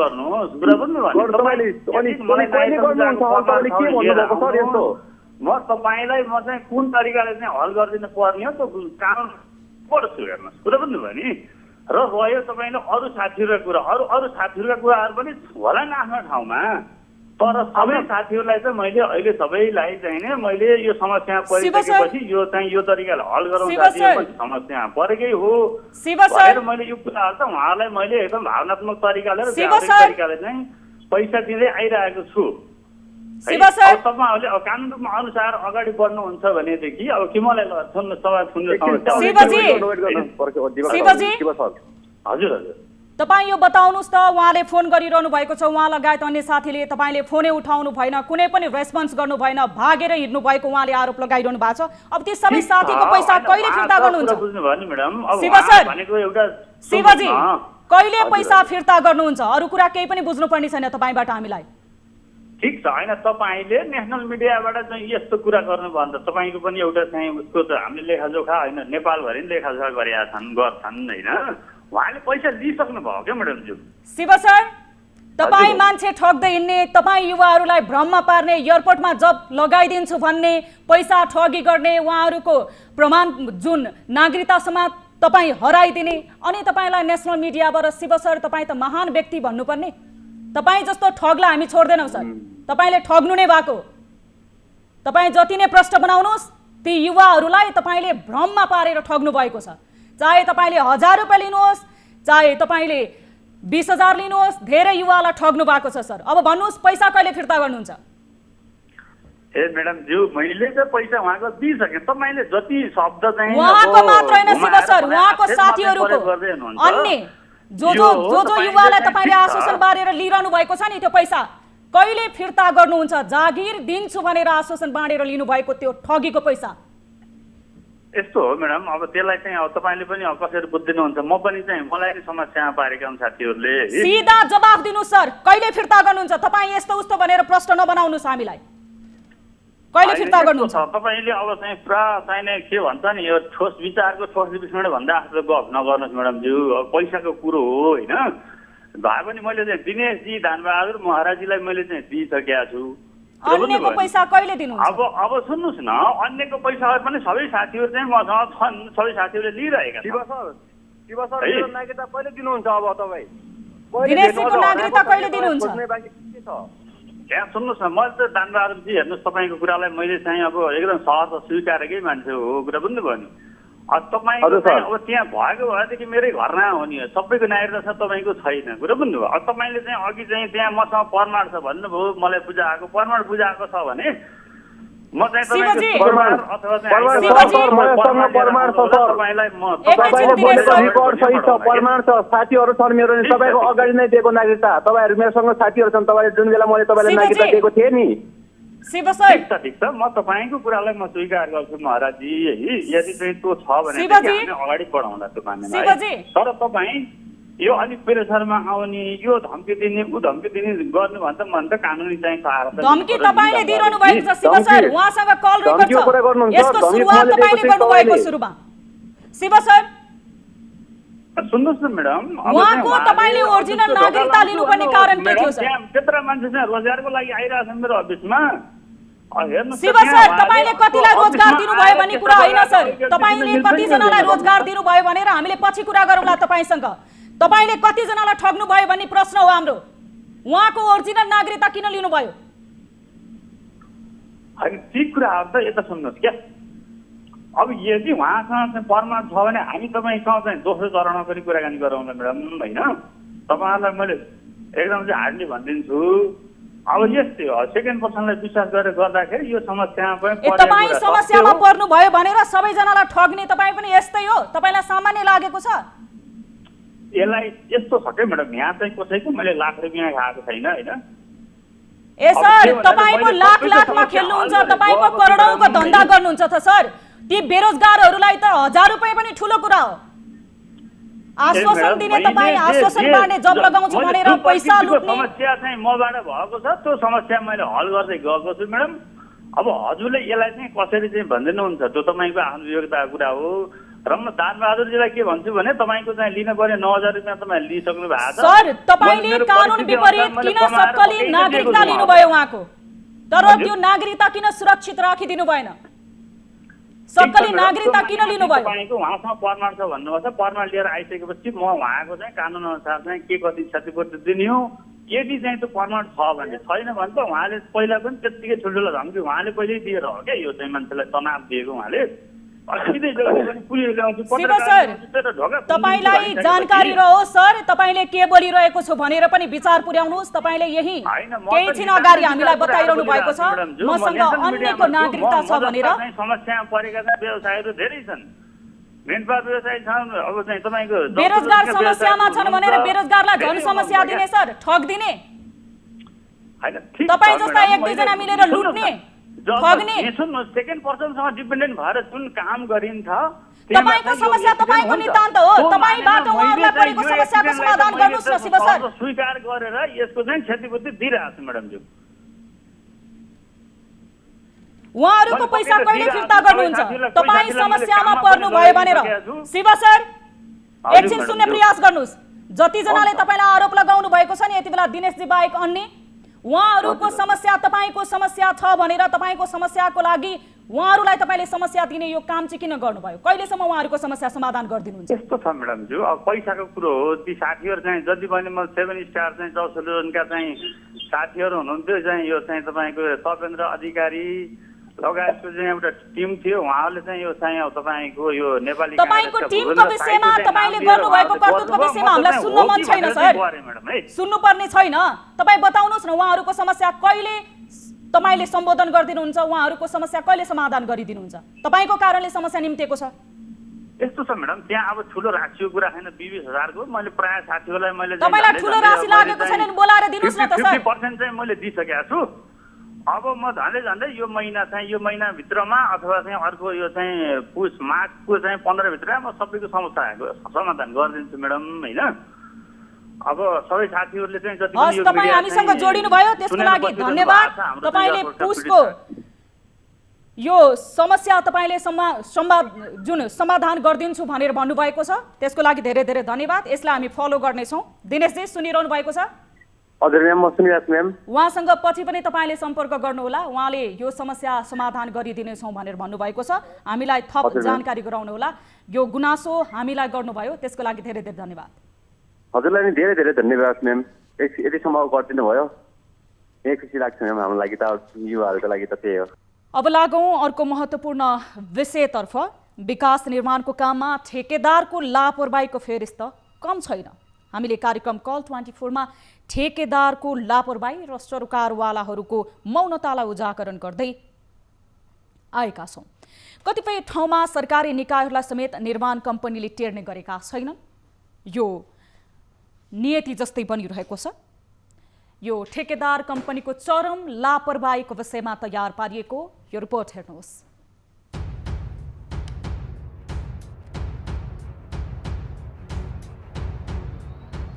तपाईँले अनि कहिले गर्नुहुन्छ हल? तपाईँले के भन्नुभएको सर यस्तो? म तपाईँलाई म चाहिँ कुन तरिकाले चाहिँ हल गरिदिनु पर्ने हो त्यो कानुन पढ्छु, हेर्नुहोस्। कुरा बुझ्नुभयो नि? र रह्यो तपाईँले अरू साथीहरूका कुरा, अरू साथीहरूका कुराहरू पनि होला नि आफ्नो ठाउँमा, तर सबै साथीहरूलाई चाहिँ मैले अहिले सबैलाई चाहिँ नि मैले यो समस्या परिसकेपछि यो चाहिँ यो तरिकाले हल गरौँ, समस्या परेकै हो भनेर मैले यो कुराहरू त उहाँहरूलाई मैले एकदम भावनात्मक तरिकाले र तरिकाले चाहिँ पैसा दिँदै आइरहेको छु। तपाईँहरूले कानुन रूपमा अनुसार अगाडि बढ्नुहुन्छ भनेदेखि अब कि मलाई हजुर तपाईँ यो बताउनुहोस् त, उहाँले फोन गरिरहनु भएको छ, उहाँ लगायत अन्य साथीले तपाईँले फोनै उठाउनु भएन, कुनै पनि रेस्पोन्स गर्नु भएन, भागेर हिँड्नु भएको उहाँले आरोप लगाइरहनु भएको छ। अब ती सबै साथीको पैसा कहिले फिर्ता गर्नुहुन्छ? शिवजी कहिले पैसा फिर्ता गर्नुहुन्छ? अरू कुरा केही पनि बुझ्नुपर्ने छैन तपाईँबाट हामीलाई। ठिक छ, होइन तपाईँले नेसनल मिडियाबाट चाहिँ यस्तो कुरा गर्नुभयो भने त तपाईँको पनि एउटा चाहिँ उसको त हामीले लेखाजोखा होइन, नेपालभरि नै लेखाजोखा गर्छन् होइन। उहाँले पैसा लिइसक्नु भयो क्या म्याडमज्यू। शिव सर, तपाईँ मान्छे ठग्दै हिँड्ने, तपाईँ युवाहरूलाई भ्रममा पार्ने, एयरपोर्टमा जब लगाइदिन्छु भन्ने, पैसा ठगी गर्ने, उहाँहरूको प्रमाण जुन नागरिकतासम्म तपाईँ हराइदिने, अनि तपाईँलाई नेसनल मिडियाबाट शिव सर तपाईँ त महान व्यक्ति भन्नुपर्ने। तपाईँ जस्तो ठगलाई हामी छोड्दैनौँ सर, तपाईँले ठग्नु नै भएको। तपाईँ जति नै प्रश्न बनाउनुहोस्, ती युवाहरूलाई तपाईँले भ्रममा पारेर ठग्नु भएको छ। चाहे तपाईँले 1000 रुपियाँ लिनुहोस्, चाहे तपाईँले 20,000 लिनुहोस्, धेरै युवालाई ठग्नु भएको छ सर। अब भन्नुहोस् पैसा कहिले फिर्ता गर्नुहुन्छ? ए म्याडमज्यू, मैले त पैसा उहाँको दिइसकेँ। तपाईँले जति शब्द चाहिँ उहाँको मात्र होइन शिव सर, उहाँको साथीहरूको अन्य जो युवालाई तपाईँले आश्वासन बाँडेर लिइरहनु भएको छ नि, त्यो पैसा कहिले फिर्ता गर्नुहुन्छ? जागिर दिन्छु भनेर आश्वासन बाँडेर लिनुभएको त्यो ठगीको पैसा यस्तो हो म्याडम। अब त्यसलाई चाहिँ अब तपाईँले पनि अब कसरी बुझ्दिनुहुन्छ? म पनि चाहिँ मलाई पनि समस्यामा पारेका हुन् साथीहरूले। सिधा जवाफ दिनुहोस् सर, कहिले फिर्ता गर्नुहुन्छ? तपाईँ यस्तो उस्तो भनेर प्रश्न नबनाउनुहोस् हामीलाई। कहिले फिर्ता गर्नुहुन्छ? तपाईँले अब चाहिँ पुरा चाहिने के भन्छ नि, यो ठोस विचारको ठोस विस्मरण भन्दा जस्तो गफ नगर्नुहोस् म्याडमज्यू। अब पैसाको कुरो हो होइन, भए पनि मैले चाहिँ दिनेशजी धनबहादुर महाराजजीलाई मैले चाहिँ दिइसकेका छु। अन्यको पैसा कहिले दिनुहुन्छ? अब सुन्नुहोस् न, अन्यको पैसा पनि सबै साथीहरू चाहिँ मसँग छन्, सबै साथीहरूले लिइरहेका छन्। शिव सर मेरो नागरिकता कहिले दिनुहुन्छ? अब तपाईँ दिनेशजीको नागरिकता कहिले दिनुहुन्छ? यहाँ सुन्नुहोस् न, मैले त धनबहादुरजी हेर्नुहोस्, तपाईँको कुरालाई मैले चाहिँ अब एकदम सहज स्वीकारेकै मान्छे हो, कुरा बुझ्नुभयो नि? तपाईँको चाहिँ अब त्यहाँ भएको भएदेखि मेरै घरमा हो नि, सबैको नागरिकता छ, तपाईँको छैन, कुरा बुझ्नुभयो? अब तपाईँले चाहिँ अघि चाहिँ त्यहाँ मसँग प्रमाण छ भन्नुभयो, मलाई पूजा आएको प्रमाण पूजा आएको छ भने म चाहिँ तपाईँको प्रमाण अथवा प्रमाण छ, साथीहरू छन् मेरो, तपाईँको अगाडि नै दिएको नागरिकता। तपाईँहरू मेरोसँग साथीहरू छन्, तपाईँले जुन बेला मैले तपाईँलाई नागरिकता दिएको थिएँ नि, शिव सर ठिक छ म तपाईँको कुरालाई म स्वीकार गर्छु महाराजजी है यदि चाहिँ त्यो छ भने शिवजी हामी अगाडि बढाउँला त्यो मानेमा शिवजी तर तपाईँ यो अलिक प्रेसरमा आउने यो धम्की दिने ऊ धम्की दिने गर्नुभन्दा मन त कानुनी चाहिँ सहायता धम्की तपाईले दिइरहनु भएको छ शिव सर उहाँसँग कल रेकर्ड छ यसको सुरुवात तपाईले गर्नु भएको सुरुमा शिव सर सुन्नुहोस् न म्याडम उहाँको तपाईले ओरिजिनल नागरिकता लिनुपर्ने कारण के थियो सर त्यत्रा मान्छे चाहिँ रोजगारको लागि आइरहेछन् मेरो अफिसमा शिव सर तपाईले कतिलाई रोजगार दिनुभयो भन्ने कुरा होइन सर तपाईले कतिजनालाई रोजगार दिनुभयो भनेर हामीले पछि कुरा गरौँला तपाईसँग तपाईले कतिजनालाई ठग्नु भयो भन्ने प्रश्न हो हाम्रो उहाँको ओरिजिनल नागरिकता किन लिनुभयो अनि ती कुराहरू त यता सुन्नुहोस् क्या अब यदि उहाँसँग चाहिँ परमाण छ भने हामी तपाईँसँग चाहिँ दोस्रो चरणमा पनि कुराकानी गरौँला म्याडम होइन तपाईँहरूलाई मैले एकदम चाहिँ हार्डली भनिदिन्छु अब यस्तै हो सेकेन्ड पर्सनलाई विश्वास गरेर गर्दाखेरि यो समस्यामा पनि तपाईँ समस्यामा पर्नु भयो भनेर सबैजनालाई ठग्ने तपाईँ पनि यस्तै हो तपाईलाई सामान्य लागेको छ यसलाई यस्तो छ क्या म्याडम यहाँ चाहिँ कसैको मैले लाख रुपियाँ खाएको छैन होइन ए सर तपाईको लाखमा खेल्नुहुन्छ तपाईको करोडौंको धन्दा गर्नुहुन्छ त सर ती बेरोजगारहरूलाई त 1000 रुपैयाँ पनि ठूलो कुरा हो आश्वासन दिने तपाईँ आश्वासन बाँड्ने जब लगाउँछु भनेर पैसा लुट्ने समस्या चाहिँ मबाट भएको छ त्यो समस्या मैले हल गर्दै गएको छु म्याडम अब हजुरले यसलाई चाहिँ कसरी चाहिँ भन्दिनुहुन्छ त्यो तपाईँको आफ्नो योग्यताको कुरा हो र म दानबहादुरजीलाई के भन्छु भने तपाईँको चाहिँ लिन पर्ने 9000 रुपियाँ तपाईँ लिइसक्नु भएको छ सर तपाईले कानुन विपरीत किन सक्कली नागरिकता लिनुभयो उहाँको तर त्यो नागरिकता किन सुरक्षित राखिदिनु भएन सक्कली नागरिकता किन लिनुभयो तपाईँको उहाँसँग प्रमाण छ भन्नुभएको छ प्रमाण लिएर आइसकेपछि म उहाँको चाहिँ कानुन अनुसार चाहिँ के कति क्षतिपूर्ति दिने हो यदि चाहिँ त्यो प्रमाण छ भने छैन भने त उहाँले पहिला पनि त्यत्तिकै ठुल्ठुलो धम्की उहाँले पहिल्यै दिएर हो क्या यो चाहिँ मान्छेलाई तनाव दिएको उहाँले शिव सर तपाईलाई जानकारी रहोस् सर तपाईले के बोलिरहेको छु भनेर पनि विचार पुर्याउनुहोस् तपाईले यही केही छिन अगाडि हामीलाई बताइरहनु भएको छ मसँग अन्यको नागरिकता छ भनेर समस्यामा परेका व्यवसायहरू धेरै छन् मेनपावर व्यवसाय छन् अब चाहिँ तपाईको बेरोजगार समस्यामा छन् भनेर बेरोजगारलाई झन् समस्या दिने सर ठग दिने तपाई जस्ता एक दुई जना मिलेर लुट्ने ठग्ने सेकेन्ड पर्सनसँग डिपेन्डेन्ट भएर जुन काम गरिन्छ तपाईको समस्या तपाईको नितान्त हो तपाईबाट उहाँहरूलाई परेको समस्याको समाधान गर्नुस् न शिव सर स्वीकार गरेर यसको चाहिँ क्षतिपूर्ति दिइरहेको छु म्याडमज्यू उहाँहरूको पैसा कहिले फिर्ता गर्नुहुन्छ तपाई समस्यामा पर्नु भयो भनेर शिव सर एकछिन सुन्ने प्रयास गर्नुस् जति जनाले तपाईलाई आरोप लगाउनु भएको छ नि यति बेला दिनेशजी बाहेक अन्य उहाँहरूको समस्या तपाईको समस्या छ भनेर तपाईको समस्याको लागि उहाँहरूलाई तपाईले समस्या दिने यो काम चाहिँ किन गर्नुभयो कहिलेसम्म उहाँहरूको समस्या समाधान गरिदिनुहुन्छ यस्तो छ म्याडमज्यू अब पैसाको कुरो हो ती साथीहरू चाहिँ जति पनि म 7 स्टार चाहिँ जसका चाहिँ साथीहरू हुनुहुन्थ्यो चाहिँ यो चाहिँ तपाईँको तपेन्द्र अधिकारी लगायतको चाहिँ एउटा टिम थियो उहाँहरूले चाहिँ यो चाहिँ तपाईँको यो नेपाली तपाईको टिमको विषयमा तपाईले गर्नुभएको कर्तव्यको विषयमा हामीलाई सुन्न मन छैन सर सुन्नुपर्ने छैन तपाईँ बताउनुहोस् न उहाँहरूको समस्या कहिले तपाईले सम्बोधन गरिदिनुहुन्छ उहाँहरूको समस्या कहिले समाधान गरिदिनुहुन्छ तपाईको कारणले समस्या निम्तेको छ यस्तो छ म्याडम त्यहाँ अब ठुलो राशिको कुरा छैन 20000 को मैले प्राय साथीहरूलाई मैले तपाईलाई ठुलो राशि लागेको छैन बोलाएर दिनुस् न त सर 50% चाहिँ मैले दिइसकेको छु अब म झन्डै यो महिना चाहिँ यो महिनाभित्रमा अथवा चाहिँ अर्को यो चाहिँ पुष मार्चको चाहिँ 15 भित्र म सबैको समस्याको समाधान गरिदिन्छु म्याडम होइन अब सबै साथीहरूले चाहिँ जति पनि यो तपाईँ हामीसँग जोडिनु भयो त्यसको लागि धन्यवाद तपाईले पुषको यो समस्या तपाईले जुन समाधान गरिदिन्छु भनेर भन्नुभएको छ त्यसको लागि धेरै धेरै धन्यवाद यसलाई हामी फलो गर्नेछौँ दिनेशजी सुनिरहनु भएको छ हजुर म्याम म सुनिरहेछु म्याम उहाँसँग पछि पनि तपाईले सम्पर्क गर्नुहोला उहाँले यो समस्या समाधान गरिदिनेछौँ भनेर भन्नुभएको छ हामीलाई थप जानकारी गराउनु होला यो गुनासो हामीलाई गर्नुभयो त्यसको लागि धेरै धेरै धन्यवाद हजुरलाई नि धेरै धेरै धन्यवाद म्याम यतिसम्म गरिदिनु भयो एक खुसी लाग्छ म्याम हाम्रो लागि त युवाहरूको लागि त त्यही हो अब लागौँ अर्को महत्त्वपूर्ण विषयतर्फ विकास निर्माणको काममा ठेकेदारको लापरवाहीको फेरिस्त कम छैन हामीले कार्यक्रम कल 24 मा ठेकेदारको लापरवाही र सरोकारवालाहरूको मौनतालाई उजागरण गर्दै आएका छौँ कतिपय ठाउँमा सरकारी निकायहरूलाई समेत निर्माण कम्पनीले टेर्ने गरेका छैनन् यो नियति जस्तै बनिरहेको छ यो ठेकेदार कम्पनीको चरम लापरवाहीको विषयमा तयार पारिएको यो रिपोर्ट हेर्नुहोस्।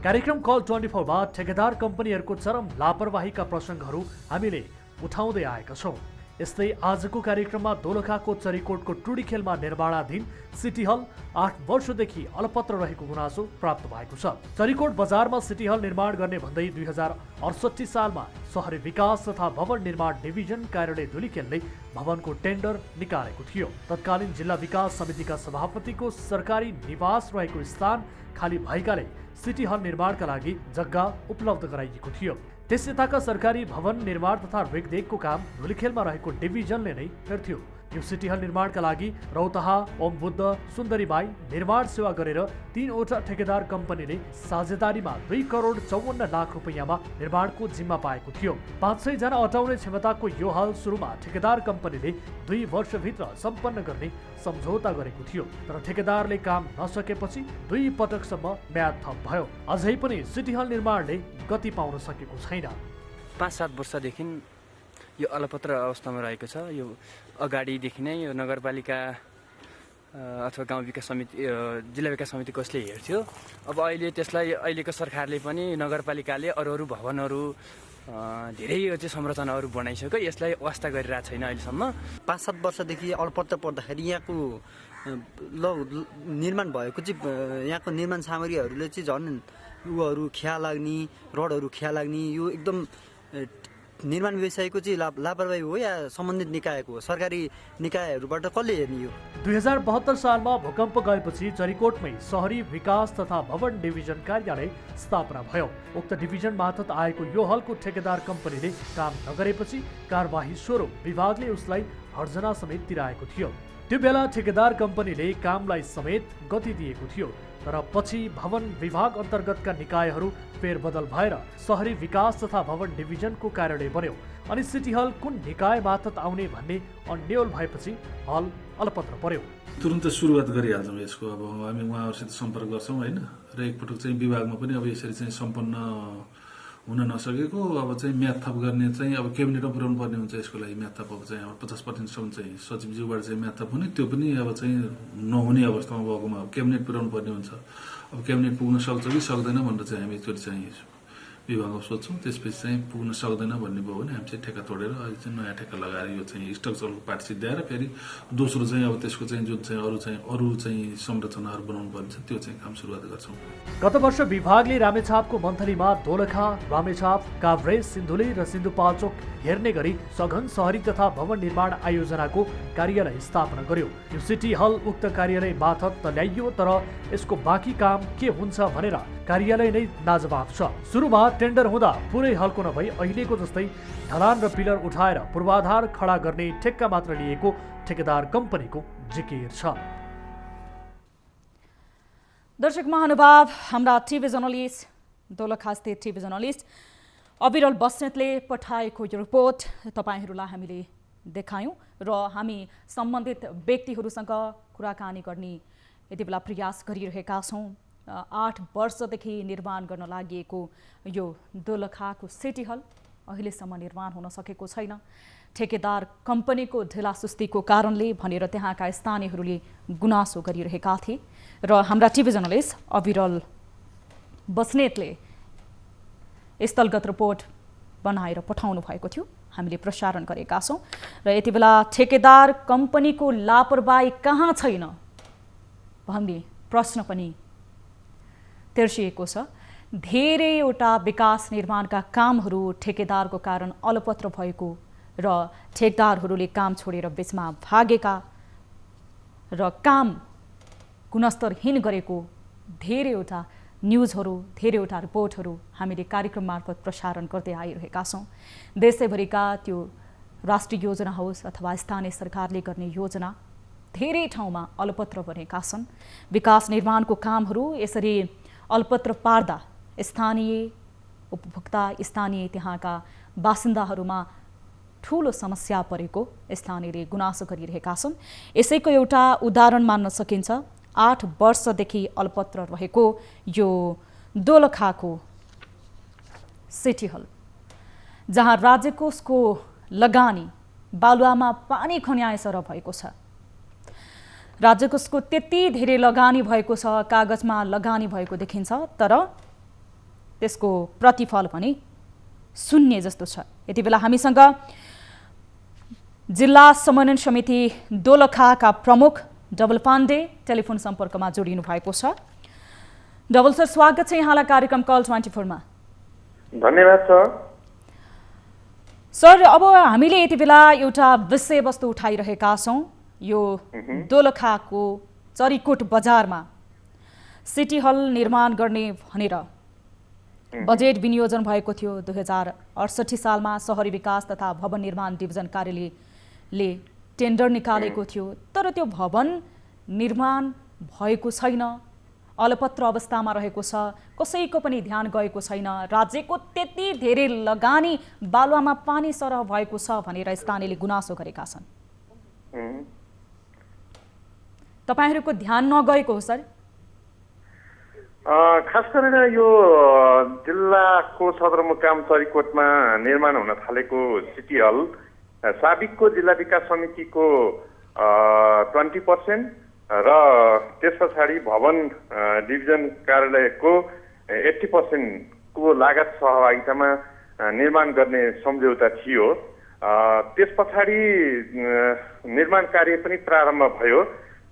कार्यक्रम कल 24 मा ठेकेदार कम्पनीहरूको चरम लापरवाहीका प्रसङ्गहरू हामीले उठाउँदै आएका छौँ। यस्तै आजको कार्यक्रममा दोलखाको चरीकोटको टुडीखेलमा निर्माणाधीन सिटी हल 8 वर्षदेखि अलपत्र रहेको गुनासो प्राप्त भएको छ। चरीकोट बजारमा सिटी हल निर्माण गर्ने भन्दै 2068 सालमा शहरी विकास तथा भवन निर्माण डिभिजन कार्यालय धुलीखेलले भवनको टेन्डर निकालेको थियो। तत्कालीन जिल्ला विकास समितिका सभापतिको सरकारी निवास रहेको स्थान खाली भएकाले सिटी हल निर्माणका लागि जग्गा उपलब्ध गराइएको थियो। त्यस यताका सरकारी भवन निर्माण तथा रेखदेखको काम धुलीखेलमा रहेको डिभिजनले नै हेर्थ्यो। यो सिटी हल निर्माणका लागि रौतहा, ओम बुद्ध, सुन्दरीबाई निर्माण सेवा गरेर 3वटा ठेकेदार कम्पनीले साझेदारीमा 2 करोड 54 लाख रुपैयाँमा निर्माणको जिम्मा पाएको थियो। 500 जना अटाउने क्षमताको यो हल सुरुमा ठेकेदार कम्पनीले 2 वर्षभित्र सम्पन्न गर्ने सम्झौता गरेको थियो। तर ठेकेदारले काम नसकेपछि 2 पटकसम्म म्याद थप भयो। अझै पनि सिटी हल निर्माणले गति पाउन सकेको छैन। 5-7 वर्षदेखि यो अलपत्र अवस्थामा रहेको छ। यो अगाडिदेखि नै यो नगरपालिका अथवा गाउँ विकास समिति, जिल्ला विकास समिति कसले हेर्थ्यो। अब अहिले त्यसलाई अहिलेको सरकारले पनि नगरपालिकाले अरू भवनहरू धेरै यो चाहिँ संरचनाहरू बनाइसक्यो। यसलाई वास्ता गरिरहेको छैन अहिलेसम्म। 5-7 वर्षदेखि अलपत्र पर्दाखेरि यहाँको निर्माण भएको चाहिँ यहाँको निर्माण सामग्रीहरूले चाहिँ झन् युहरू खिया लाग्ने, रडहरू खिया लाग्ने, यो एकदम निर्माण व्यवसायको चाहिँ लापरवाही हो या सम्बन्धित निकायको हो? सरकारी निकायहरूबाट कसले हेर्ने यो? 2072 सालमा भूकम्प गएपछि चरीकोटमै शहरी विकास तथा भवन डिभिजन कार्यालय स्थापना भयो। उक्त डिभिजन मार्फत आएको यो हलको ठेकेदार कम्पनीले काम नगरेपछि कारबाही स्वरूप विभागले उसलाई हर्जना समेत तिराएको थियो। त्यो बेला ठेकेदार कम्पनीले कामलाई समेत गति दिएको थियो। तर पछि भवन विभाग अन्तर्गतका निकायहरू फेरबदल भएर शहरी विकास तथा भवन डिभिजनको कार्यालय बन्यो। अनि सिटी हल कुन निकाय मार्फत आउने भन्ने अन्यल भएपछि हल अलपत्र पर्यो। तुरुन्त सुरुवात गरिहाल्छौँ यसको। अब हामी उहाँहरूसित सम्पर्क गर्छौँ होइन, र एकपटक चाहिँ विभागमा पनि अब यसरी चाहिँ सम्पन्न हुन नसकेको अब चाहिँ म्याद थप गर्ने चाहिँ अब क्याबिनेटमा पुर्याउनु पर्ने हुन्छ। यसको लागि म्याद थप अब चाहिँ 50% चाहिँ सचिवज्यूबाट चाहिँ म्याद थप हुने, त्यो पनि अब चाहिँ नहुने अवस्थामा भएकोमा क्याबिनेट पुर्याउनु पर्ने हुन्छ। अब क्याबिनेट पुग्न सक्छ कि सक्दैन भनेर चाहिँ हामी एकचोटि चाहिँ विभागमा सोध्छौँ। त्यसपछि चाहिँ पुग्न सक्दैन भन्ने भयो भने हामी चाहिँ ठेक्का तोडेर अहिले चाहिँ नयाँ ठेक्का लगाएर यो चाहिँ स्ट्रक्चरको पार्ट सिद्ध्याएर फेरि दोस्रो चाहिँ अब त्यसको चाहिँ जुन चाहिँ अरू चाहिँ संरचनाहरू बनाउनु पर्ने छ त्यो चाहिँ काम सुरुवात गर्छौँ। गत वर्ष विभागले रामेछापको मन्थलीमा दोलखा, रामेछाप, काभ्रे, सिन्धुली र सिन्धुपाल्चोक हेर्ने गरी सघन शहरी तथा भवन निर्माण आयोजनाको कार्यालय स्थापना गर्यो। यो सिटी हल उक्त कार्यालय मार्फत त ल्याइयो, तर यसको बाँकी काम के हुन्छ भनेर कार्यालय नै नाजवाब छ। सुरुमा टेन्डर हुँदा पुरै हलको नभई अहिलेको जस्तै ढलान र पिलर उठाएर पूर्वाधार खडा गर्ने ठेक्का मात्र लिएको ठेकेदार कम्पनीको जिकिर छ। दर्शक महानुभाव, हाम्रा टिभी जर्नलिस्ट, दोलखा स्थित टिभी जर्नलिस्ट अविरल बस्नेतले पठाएको यो रिपोर्ट तपाईहरूलाई हामीले देखायौँ र हामी सम्बन्धित व्यक्तिहरूसँग कुराकानी गर्ने यति बेला प्रयास गरिरहेका छौँ। 8 वर्षदेखि निर्माण गर्न लागि यो दोलखाको सिटी हल अहिलेसम्म निर्माण हुन सकेको छैन। ठेकेदार कम्पनीको ढिलासुस्तीको कारणले भनेर त्यहाँका स्थानीयहरूले गुनासो गरिरहेका थिए र हाम्रा टिभी जर्नलिस्ट अविरल बस्नेतले स्थलगत रिपोर्ट बनाएर पठाउनु भएको थियो, हामीले प्रसारण गरेका छौँ। र यति बेला ठेकेदार कम्पनीको लापरवाही कहाँ छैन भन्ने प्रश्न पनि तेर्सिएको छ। धेरैवटा विकास निर्माणका कामहरू ठेकेदारको कारण अलपत्र भएको र ठेकेदारहरूले काम छोडेर बीचमा भागेका र काम गुणस्तरहीन गरेको धेरैवटा न्युजहरू, धेरैवटा रिपोर्टहरू हामीले कार्यक्रम मार्फत प्रसारण गर्दै आइरहेका छौँ। देशैभरिका त्यो राष्ट्रिय योजना होस् अथवा स्थानीय सरकारले गर्ने योजना धेरै ठाउँमा अलपत्र बनेका छन्। विकास निर्माणको कामहरू यसरी अलपत्र पार्दा स्थानीय उपभोक्ता, स्थानीय त्यहाँका बासिन्दाहरूमा ठुलो समस्या परेको स्थानीयले गुनासो गरिरहेका छन्। यसैको एउटा उदाहरण मान्न सकिन्छ 8 वर्षदेखि अलपत्र रहेको यो दोलखाको सिटी हल। जहाँ राज्य कोषको लगानी बालुवामा पानी खन्याए सरह भएको छ। राज्य कोषको त्यति धेरै लगानी भएको छ, कागजमा लगानी भएको देखिन्छ, तर त्यसको प्रतिफल पनि शून्य जस्तो छ। यति बेला हामीसँग जिल्ला समन्वय समिति दोलखाका प्रमुख डबल पाण्डे टेलिफोन सम्पर्कमा जोडिनु भएको छ। डबल सर, स्वागत छ यहाँलाई कार्यक्रम कल 24 मा। धन्यवाद सर, अब हामीले यति बेला एउटा विषयवस्तु उठाइरहेका छौँ। यो दोलखाको चरीकोट बजारमा सिटी हल निर्माण गर्ने भनेर बजेट विनियोजन भएको थियो। 2068 सालमा शहरी विकास तथा भवन निर्माण डिभिजन कार्यालयले टेन्डर निकालेको थियो, तर त्यो भवन निर्माण भएको छैन, अलपत्र अवस्थामा रहेको छ, कसैको पनि ध्यान गएको छैन। राज्यको त्यति धेरै लगानी बालुवामा पानी सरह भएको छ भनेर स्थानीयले गुनासो गरेका छन्। तपाईहरूको ध्यान नगएको हो सर? खास गरेर यो जिल्लाको सदरमुकाम चरीकोटमा निर्माण हुन थालेको सिटी हल साबिकको जिल्ला विकास समितिको 20% र त्यस पछाडि भवन डिभिजन कार्यालयको 80% को लागत सहभागितामा निर्माण गर्ने सम्झौता थियो। त्यस पछाडि निर्माण कार्य पनि प्रारम्भ भयो।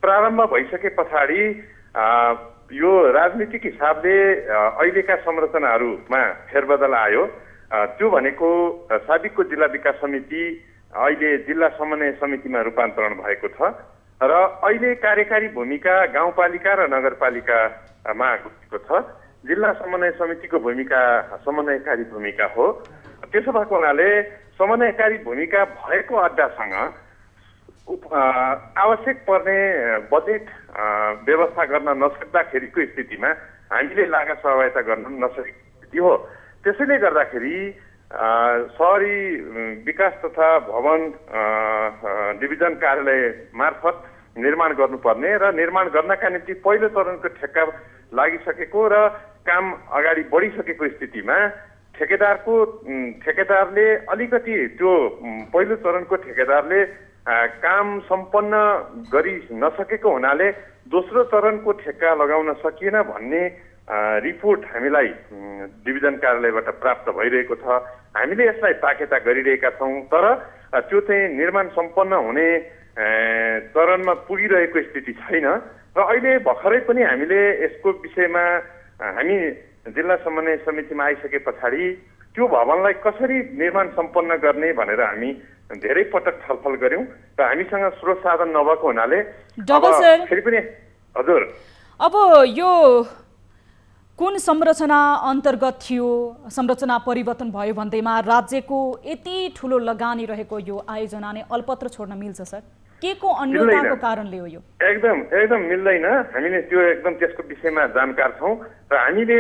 प्रारम्भ भइसके पछाडि यो राजनीतिक हिसाबले अहिलेका संरचनाहरूमा फेरबदल आयो। त्यो भनेको साबिकको जिल्ला विकास समिति अहिले जिल्ला समन्वय समितिमा रूपान्तरण भएको छ र अहिले कार्यकारी भूमिका गाउँपालिका र नगरपालिकामा गएको छ। जिल्ला समन्वय समितिको भूमिका समन्वयकारी भूमिका हो। त्यसो भएको हुनाले समन्वयकारी भूमिका भएको अड्डासँग आवश्यक पर्ने बजेट व्यवस्था गर्न नसक्दाखेरिको स्थितिमा हामीले लागत सहभागिता गर्न नसकेको स्थिति हो। त्यसैले गर्दाखेरि शहरी विकास तथा भवन डिभिजन कार्यालय मार्फत निर्माण गर्नुपर्ने र निर्माण गर्नका निम्ति पहिलो चरणको ठेक्का लागिसकेको र काम अगाडि बढिसकेको स्थितिमा ठेकेदारले अलिकति त्यो पहिलो चरणको ठेकेदारले काम सम्पन्न गरि नसकेको हुनाले दोस्रो चरणको ठेक्का लगाउन सकिएन भन्ने रिपोर्ट हामीलाई डिभिजन कार्यालयबाट प्राप्त भइरहेको छ। हामीले यसलाई ताकेता गरिरहेका छौँ, तर त्यो चाहिँ निर्माण सम्पन्न हुने चरणमा पुगिरहेको स्थिति छैन र अहिले भर्खरै पनि हामीले यसको विषयमा हामी जिल्ला समन्वय समितिमा आइसके पछाडि त्यो भवनलाई कसरी निर्माण सम्पन्न गर्ने भनेर हामी धेरै पटक छलफल गर्यौं र हामीसँग स्रोत साधन नभएको हुनाले फेरि पनि हजुर अब यो कुन संरचना अन्तर्गत थियो, संरचना परिवर्तन भयो भन्दैमा राज्यको यति ठुलो लगानी रहेको यो आयोजना नै अल्पत्र छोड्न मिल्छ सर? के को अन्यताको कारणले हो यो? एकदम मिल्दैन। हामीले त्यो एकदम त्यसको विषयमा जानकार छौँ र हामीले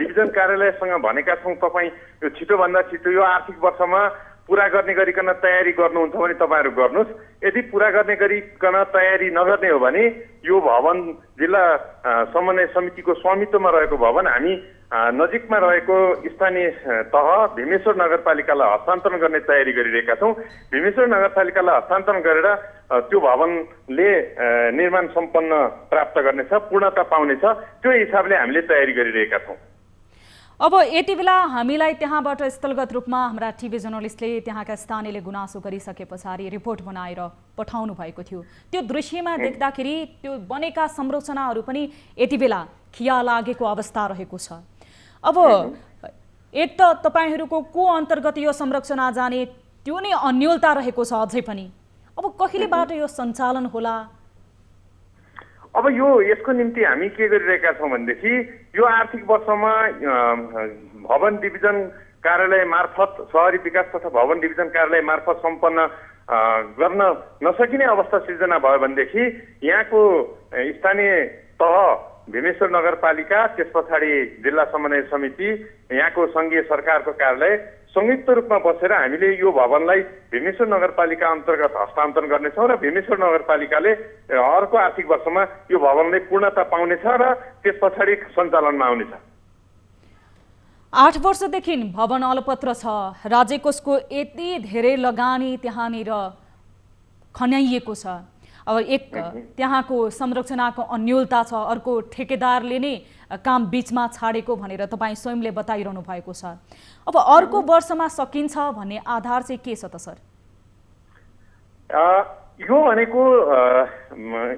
डिभिजन कार्यालयसँग भनेका छौँ तपाईँ यो छिटोभन्दा छिटो यो आर्थिक वर्षमा पुरा गर्ने गरिकन तयारी गर्नुहुन्छ भने तपाईँहरू गर्नुहोस्। यदि पुरा गर्ने गरिकन तयारी नगर्ने हो भने यो भवन जिल्ला समन्वय समितिको स्वामित्वमा रहेको भवन हामी नजिकमा रहेको स्थानीय तह भीमेश्वर नगरपालिकालाई हस्तान्तरण गर्ने तयारी गरिरहेका छौँ। भीमेश्वर नगरपालिकालाई हस्तान्तरण गरेर त्यो भवनले निर्माण सम्पन्न प्राप्त गर्नेछ, पूर्णता पाउनेछ। त्यो हिसाबले हामीले तयारी गरिरहेका छौँ। अब यति बेला हामीलाई त्यहाँबाट स्थलगत रूपमा हाम्रा टिभी जर्नलिस्टले त्यहाँका स्थानीयले गुनासो गरिसके पछाडि रिपोर्ट बनाएर पठाउनु भएको थियो। त्यो दृश्यमा देख्दाखेरि त्यो बनेका संरचनाहरू पनि यति बेला खिया लागेको अवस्था रहेको छ। अब एक त तपाईहरूको को अन्तर्गत यो संरचना जाने त्यो नै अन्योलता रहेको छ अझै पनि। अब कहिलेबाट यो सञ्चालन होला? अब यो यसको निम्ति हामी के गरिरहेका छौँ भनेदेखि यो आर्थिक वर्षमा भवन डिभिजन कार्यालय मार्फत शहरी विकास तथा भवन डिभिजन कार्यालय मार्फत सम्पन्न गर्न नसकिने अवस्था सिर्जना भयो भनेदेखि यहाँको स्थानीय तह भीमेश्वर नगरपालिका, त्यस पछाडि जिल्ला समन्वय समिति, यहाँको सङ्घीय सरकारको कार्यालय संयुक्त रूपमा बसेर हामीले यो भवनलाई भीमेश्वर नगरपालिका अन्तर्गत हस्तान्तरण गर्नेछौँ र भीमेश्वर नगरपालिकाले अर्को आर्थिक वर्षमा यो भवनले पूर्णता पाउनेछ र त्यस पछाडि सञ्चालनमा आउनेछ। 8 वर्षदेखि भवन अलपत्र छ। राज्य कोषको यति धेरै लगानी त्यहाँनिर खन्याइएको छ। अब एक त्यहाँको संरचनाको अन्योलता छ, अर्को ठेकेदारले नै काम बीचमा छाडेको भनेर तपाईँ स्वयंले बताइरहनु भएको छ। अब अर्को वर्षमा सकिन्छ भन्ने आधार चाहिँ के छ त सर? यो भनेको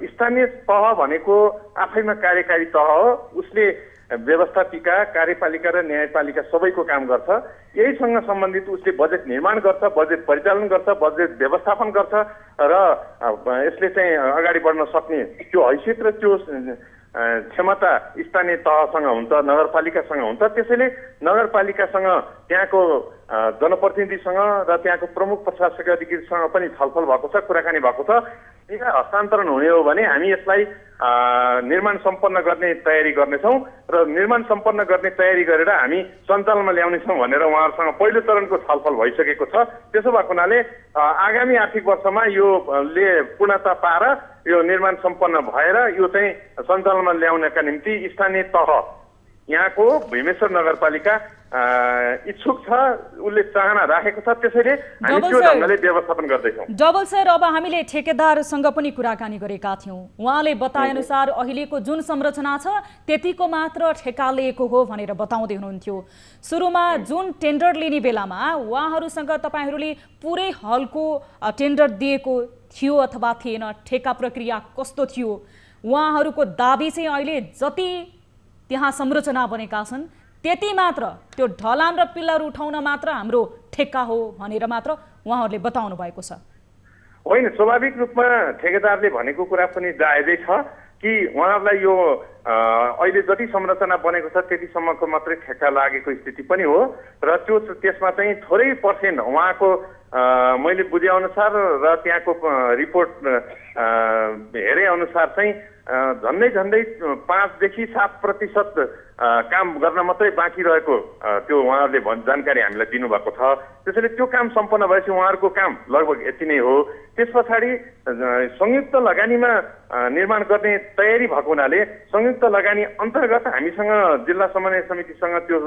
स्थानीय तह भनेको आफैमा कार्यकारी तह हो। उसले व्यवस्थापिका, कार्यपालिका र न्यायपालिका सबैको काम गर्छ। यहीसँग सम्बन्धित उसले बजेट निर्माण गर्छ, बजेट परिचालन गर्छ, बजेट व्यवस्थापन गर्छ र यसले चाहिँ अगाडि बढ्न सक्ने त्यो हैसियत र त्यो क्षमता स्थानीय तहसँग हुन्छ, नगरपालिकासँग हुन्छ। त्यसैले नगरपालिकासँग त्यहाँको जनप्रतिनिधिसँग र त्यहाँको प्रमुख प्रशासकीय अधिकारीसँग पनि छलफल भएको छ, कुराकानी भएको छ। यहाँ हस्तान्तरण हुने हो भने हामी यसलाई निर्माण सम्पन्न गर्ने तयारी गर्नेछौँ र निर्माण सम्पन्न गर्ने तयारी गरेर हामी सञ्चालनमा ल्याउनेछौँ भनेर उहाँहरूसँग पहिलो चरणको छलफल भइसकेको छ। त्यसो भएको हुनाले आगामी आर्थिक वर्षमा योले पूर्णता पाएर यो निर्माण सम्पन्न भएर यो चाहिँ सञ्चालनमा ल्याउनका निम्ति स्थानीय तह यहाँको भीमेश्वर नगरपालिका इच्छुक छ, उसले चाहना राखेको छ। त्यसैले हामी त्यो ढङ्गले व्यवस्थापन गर्दैछौँ। डबल सर, अब हामीले ठेकेदारसँग पनि कुराकानी गरेका थियौँ। उहाँले बताएअनुसार अहिलेको जुन संरचना छ त्यतिको मात्र ठेका लिएको हो भनेर बताउँदै हुनुहुन्थ्यो। सुरुमा जुन टेन्डर लिने बेलामा उहाँहरूसँग तपाईँहरूले पुरै हलको टेन्डर दिएको थियो अथवा थिएन? ठेका प्रक्रिया कस्तो थियो? उहाँहरूको दाबी चाहिँ अहिले जति त्यहाँ संरचना बनेका छन् त्यति मात्र, त्यो ढलान र पिल्लर उठाउन मात्र हाम्रो ठेक्का हो भनेर मात्र उहाँहरूले बताउनु भएको छ। होइन, स्वाभाविक रूपमा ठेकेदारले भनेको कुरा पनि जायजै छ कि उहाँहरूलाई यो अहिले जति संरचना बनेको छ त्यतिसम्मको मात्रै ठेक्का लागेको स्थिति पनि हो र त्यसमा चाहिँ थोरै पर्सेन्ट उहाँको मैले बुझेअनुसार र त्यहाँको रिपोर्ट हेरे अनुसार चाहिँ झन्डै 5 देखि 7% काम गर्न मात्रै बाँकी रहेको त्यो उहाँहरूले जानकारी हामीलाई दिनुभएको छ। त्यसैले त्यो काम सम्पन्न भएपछि उहाँहरूको काम लगभग यति नै हो। त्यस पछाडि संयुक्त लगानीमा निर्माण गर्ने तयारी भएको हुनाले संयुक्त लगानी अन्तर्गत हामीसँग जिल्ला समन्वय समितिसँग त्यो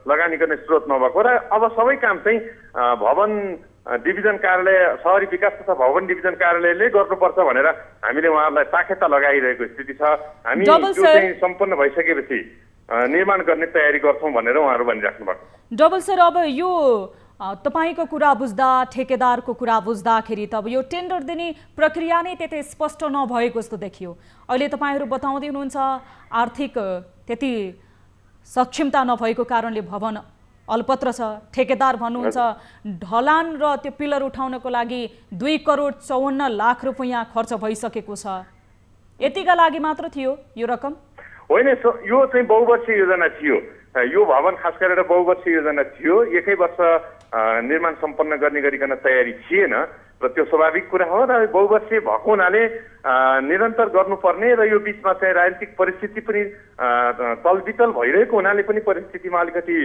लगानी गर्ने स्रोत नभएको र अब सबै काम चाहिँ भवन डिभिजन कार्यालय, शहरी विकास तथा भवन डिभिजन कार्यालयले गर्नुपर्छ भनेर हामीले उहाँहरूलाई ताखेता लगाइरहेको स्थिति छ। हामी त्यो चाहिँ सम्पन्न भइसकेपछि निर्माण गर्ने तयारी गर्छौँ भनेर उहाँहरू भनिराख्नु भएको। डबल सर, अब यो तपाईँको कुरा बुझ्दा, ठेकेदारको कुरा बुझ्दाखेरि त अब यो टेन्डर दिने प्रक्रिया नै त्यति स्पष्ट नभएको जस्तो देखियो। अहिले तपाईँहरू बताउँदै हुनुहुन्छ आर्थिक त्यति सक्षमता नभएको कारणले भवन अल्पत्र छ। ठेकेदार भन्नुहुन्छ ढलान र त्यो पिलर उठाउनको लागि 2,54,00,000 रुपैयाँ खर्च भइसकेको छ। यतिका लागि मात्र थियो यो रकम? होइन, यो चाहिँ बहुवर्षीय योजना थियो। यो भवन खास गरेर बहुवर्षीय योजना थियो। एकै वर्ष निर्माण सम्पन्न गर्ने गरिकन तयारी थिएन र त्यो स्वाभाविक कुरा हो र बहुवर्षीय भएको हुनाले निरन्तर गर्नुपर्ने र यो बिचमा चाहिँ राजनीतिक परिस्थिति पनि तलबितल भइरहेको हुनाले पनि परिस्थितिमा अलिकति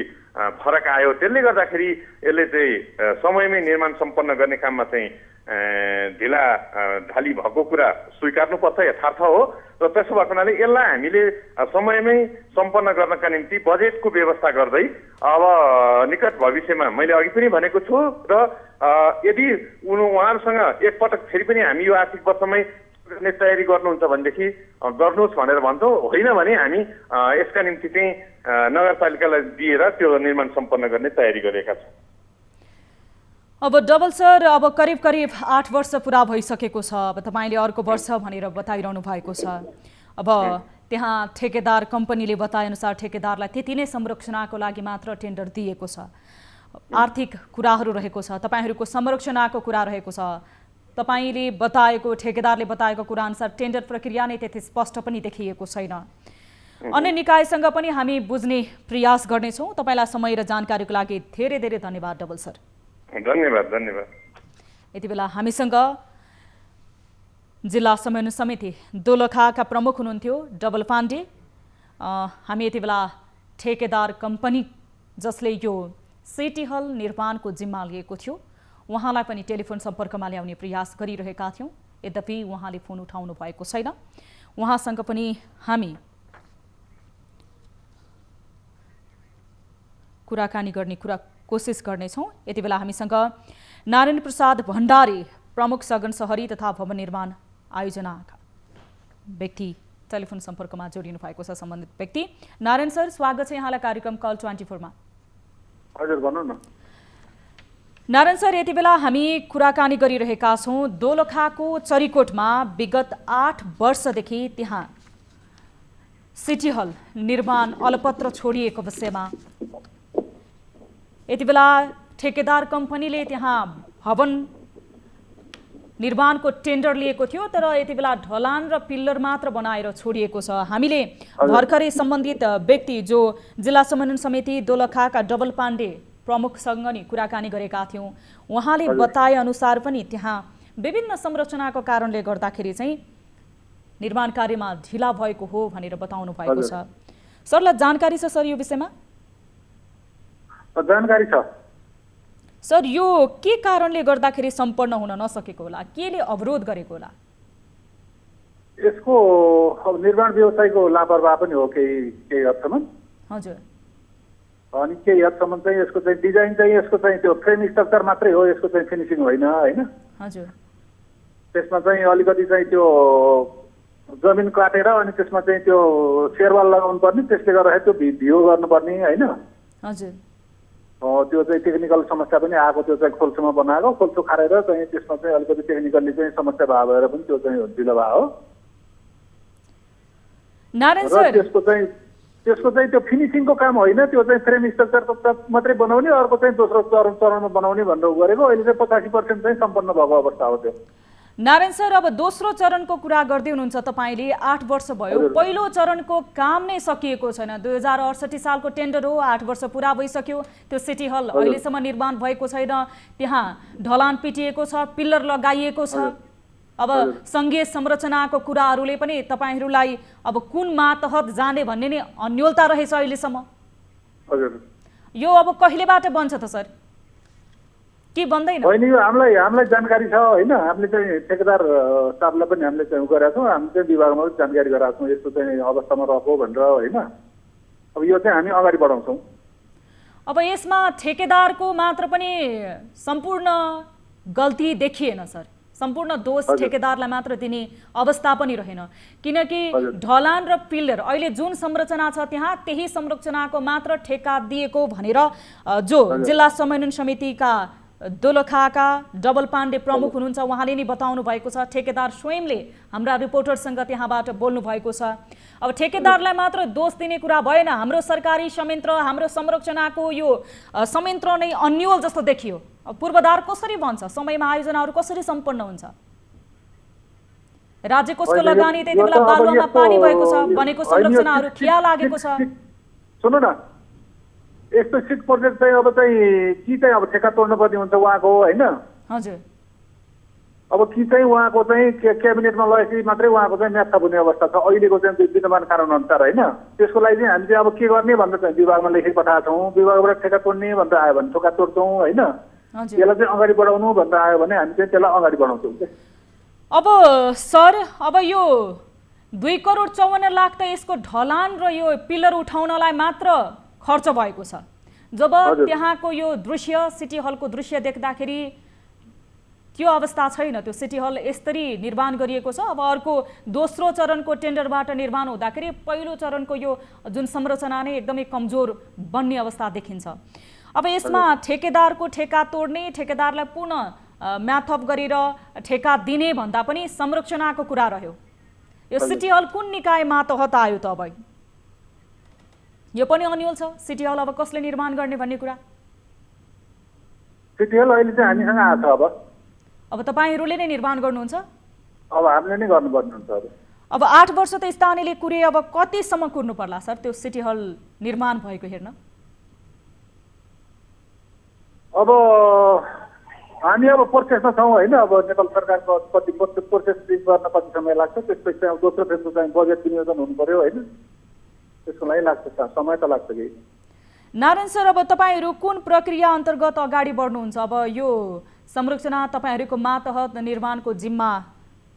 फरक आयो। त्यसले गर्दाखेरि यसले चाहिँ समयमै निर्माण सम्पन्न गर्ने काममा चाहिँ ढिलाढाली भएको कुरा स्वीकार्नुपर्छ, यथार्थ हो। र त्यसो भएको हुनाले यसलाई हामीले समयमै सम्पन्न गर्नका निम्ति बजेटको व्यवस्था गर्दै अब निकट भविष्यमा मैले अघि पनि भनेको छु र यदि उहाँहरूसँग एकपटक फेरि पनि हामी यो आर्थिक वर्षमै गर्ने तयारी गर्नुहुन्छ भनेदेखि गर्नुहोस् भनेर भन्छौँ। होइन भने हामी यसका निम्ति चाहिँ नगरपालिकालाई दिएर त्यो निर्माण सम्पन्न गर्ने तयारी गरेका छौँ। अब डबल सर, अब करिब 8 वर्ष पुरा भइसकेको छ। अब तपाईँले अर्को वर्ष भनेर बताइरहनु भएको छ। अब त्यहाँ ठेकेदार कम्पनीले बताएअनुसार ठेकेदारलाई त्यति नै संरक्षणाको लागि मात्र टेन्डर दिएको छ। आर्थिक कुराहरू रहेको छ, तपाईँहरूको संरक्षणाको कुरा रहेको छ। तपाईँले बताएको, ठेकेदारले बताएको कुरा अनुसार टेन्डर प्रक्रिया नै त्यति स्पष्ट पनि देखिएको छैन। अन्य निकायसँग पनि हामी बुझ्ने प्रयास गर्नेछौँ। तपाईँलाई समय र जानकारीको लागि धेरै धेरै धन्यवाद डबल सर। धन्यवाद। यति बेला हामीसँग जिल्ला समन्वय समिति दोलखाका प्रमुख हुनुहुन्थ्यो डबल पाण्डे। हामी यति बेला ठेकेदार कम्पनी जसले यो सिटी हल निर्माणको जिम्मा लिएको थियो उहाँलाई पनि टेलिफोन सम्पर्कमा ल्याउने प्रयास गरिरहेका थियौँ। यद्यपि उहाँले फोन उठाउनु भएको छैन। उहाँसँग पनि हामी कुराकानी गर्ने कोसिस गर्नेछौँ। यति बेला हामीसँग नारायण प्रसाद भण्डारी, प्रमुख सगन सहरी तथा भवन निर्माण आयोजनाका व्यक्ति टेलिफोन सम्पर्कमा जोडिनु भएको छ। सम्बन्धित व्यक्ति नारायण सर, स्वागत छ यहाँलाई कार्यक्रम कल 24 मा। हजुर भन्नु न। नारायण सर, यति बेला हामी कुराकानी गरिरहेका छौँ दोलखाको चरीकोटमा विगत 8 वर्षदेखि त्यहाँ सिटी हल निर्माण अलपत्र छोडिएको विषयमा। यति बेला ठेकेदार कम्पनीले त्यहाँ भवन निर्माणको टेन्डर लिएको थियो, तर यति बेला ढलान र पिल्लर मात्र बनाएर छोडिएको छ। हामीले भर्खरै सम्बन्धित व्यक्ति जो जिल्ला समन्वय समिति दोलखाका डबल पाण्डे प्रमुखसँग नि कुराकानी गरेका थियौँ। उहाँले बताए अनुसार पनि त्यहाँ विभिन्न संरचनाको कारणले गर्दाखेरि चाहिँ निर्माण कार्यमा ढिला भएको हो भनेर बताउनु भएको छ। सरलाई जानकारी छ सर यो विषयमा? जानकारी छ सर। यो के कारणले गर्दाखेरि सम्पन्न हुन नसकेको होला? केले अवरोध गरेको होला? यसको अब निर्माण व्यवसायको लापरवाही पनि हो केही हदसम्म। हजुर। अनि केही हदसम्म चाहिँ यसको चाहिँ डिजाइन चाहिँ यसको चाहिँ त्यो फ्रेम स्ट्रक्चर मात्रै हो, यसको चाहिँ फिनिसिङ होइन हैन। हजुर। त्यसमा चाहिँ अलिकति चाहिँ त्यो जमिन काटेर अनि त्यसमा चाहिँ त्यो शेरवाल लगाउनु पर्ने, त्यसले गर्दाखेरि त्यो भिडियो गर्नुपर्ने हैन। हजुर। त्यो चाहिँ टेक्निकल समस्या पनि आएको, त्यो चाहिँ खोल्सोमा बनाएको, खोल्सो खारेर चाहिँ त्यसमा चाहिँ अलिकति टेक्निकली चाहिँ समस्या भएर पनि त्यो चाहिँ ढिलो भयो हो। नारायण सर, त्यसको चाहिँ त्यो फिनिसिङको काम होइन, त्यो चाहिँ फ्रेम स्ट्रक्चर मात्रै बनाउने, अर्को चाहिँ दोस्रो चरणमा बनाउने भनेर गरेको। अहिले चाहिँ 85% चाहिँ सम्पन्न भएको अवस्था हो त्यो। नारायण सर, अब दोस्रो चरणको कुरा गर्दै हुनुहुन्छ तपाईँले। 8 वर्ष भयो, पहिलो चरणको काम नै सकिएको छैन। 2068 सालको टेन्डर हो, 8 वर्ष पुरा भइसक्यो। त्यो सिटी हल अहिलेसम्म निर्माण भएको छैन। त्यहाँ ढलान पिटिएको छ, पिल्लर लगाइएको छ। अब सङ्घीय संरचनाको कुराहरूले पनि तपाईँहरूलाई अब कुन मातहत जाने भन्ने नै अन्योलता रहेछ अहिलेसम्म। यो अब कहिलेबाट बन्छ त सर? के बन्दैन? होइन, यो हामीलाई जानकारी छ होइन। हामीले चाहिँ ठेकेदार स्टाफलाई पनि हामीले चाहिँ गरेका छौँ, हामी चाहिँ विभागमा पनि जानकारी गराएको छौँ यस्तो चाहिँ अवस्थामा रहेको भनेर होइन। अब यो चाहिँ हामी अगाडि बढाउँछौँ। अब यसमा ठेकेदारको मात्र पनि सम्पूर्ण गल्ती देखिएन सर, सम्पूर्ण दोष ठेकेदारलाई मात्र दिने अवस्था पनि रहेन। किनकि ढलान र पिल्लर अहिले जुन संरचना छ त्यहाँ त्यही संरचनाको मात्र ठेका दिएको भनेर जो जिल्ला समन्वय समितिका दोलखाका डबल पाण्डे प्रमुख हुनुहुन्छ उहाँले नै बताउनु भएको छ। ठेकेदार स्वयंले हाम्रा रिपोर्टरसँग त्यहाँबाट बोल्नु भएको छ। अब ठेकेदारलाई मात्र दोष दिने कुरा भएन। हाम्रो सरकारी संयन्त्र, हाम्रो संरचनाको यो संयन्त्र नै अन्यल जस्तो देखियो। पूर्वाधार कसरी बन्छ? समयमा आयोजनाहरू कसरी सम्पन्न हुन्छ? राज्य कोषको लगानी त्यति बेला बालुवामा पानी भएको छ, बनेको संरचनाहरू खिया लागेको छ। सुन्नु न, यस्तो सिट प्रोजेक्ट चाहिँ अब चाहिँ कि चाहिँ अब ठेक्का तोड्नुपर्ने हुन्छ उहाँको होइन। हजुर। अब कि चाहिँ उहाँको चाहिँ क्याबिनेटमा लगेपछि मात्रै उहाँको चाहिँ म्याथ हुने अवस्था छ अहिलेको चाहिँ विद्यमान कानुन अनुसार होइन। त्यसको लागि चाहिँ हामी चाहिँ अब के गर्ने भनेर चाहिँ विभागमा लेखी पठाएको छौँ। विभागबाट ठेक्का तोड्ने भनेर आयो भने ठोक्का तोड्छौँ होइन। त्यसलाई चाहिँ अगाडि बढाउनु भनेर आयो भने हामी चाहिँ त्यसलाई अगाडि बढाउँछौँ। अब सर, अब यो 2,54,00,000 त यसको ढलान र यो पिलर उठाउनलाई मात्र खर्च भएको छ। जब त्यहाँको यो दृश्य सिटी हलको दृश्य देख्दाखेरि त्यो अवस्था छैन। त्यो सिटी हल यसरी निर्माण गरिएको छ। अब अर्को दोस्रो चरणको टेन्डरबाट निर्माण हुँदाखेरि पहिलो चरणको यो जुन संरचना नै एकदमै कमजोर बन्ने अवस्था देखिन्छ। अब यसमा ठेकेदारको ठेका तोड्ने, ठेकेदारलाई पुनः म्याथअप गरेर ठेका दिने भन्दा पनि संरचनाको कुरा रह्यो। यो सिटी हल कुन निकाय मातहत आयो त? अब यो पनि अन्यल छ। सिटी हल अब कसले निर्माण गर्ने भन्ने कुरा? सिटी हल अहिले चाहिँ हामीसँग आएको छ। अब तपाईँहरूले नै निर्माण गर्नुहुन्छ? अब हामीले नै गर्नुपर्ने हुन्छ। अब 8 वर्ष त स्थानीयले कुरे, अब कतिसम्म कुर्नु पर्ला सर त्यो सिटी हल निर्माण भएको हेर्न? अब हामी अब प्रोसेसमा छौँ होइन। अब नेपाल सरकारको कति प्रोसेस गर्न कति समय लाग्छ, त्यसपछि अब दोस्रो फेजको चाहिँ बजेट विनियोजन हुनु पर्यो होइन। त्यसको लागि लाग्छ, समय त लाग्छ कि। नारायण सर, अब तपाईँहरू कुन प्रक्रिया अन्तर्गत अगाडि बढ्नुहुन्छ? अब यो संरचना तपाईँहरूको मातहत निर्माणको जिम्मा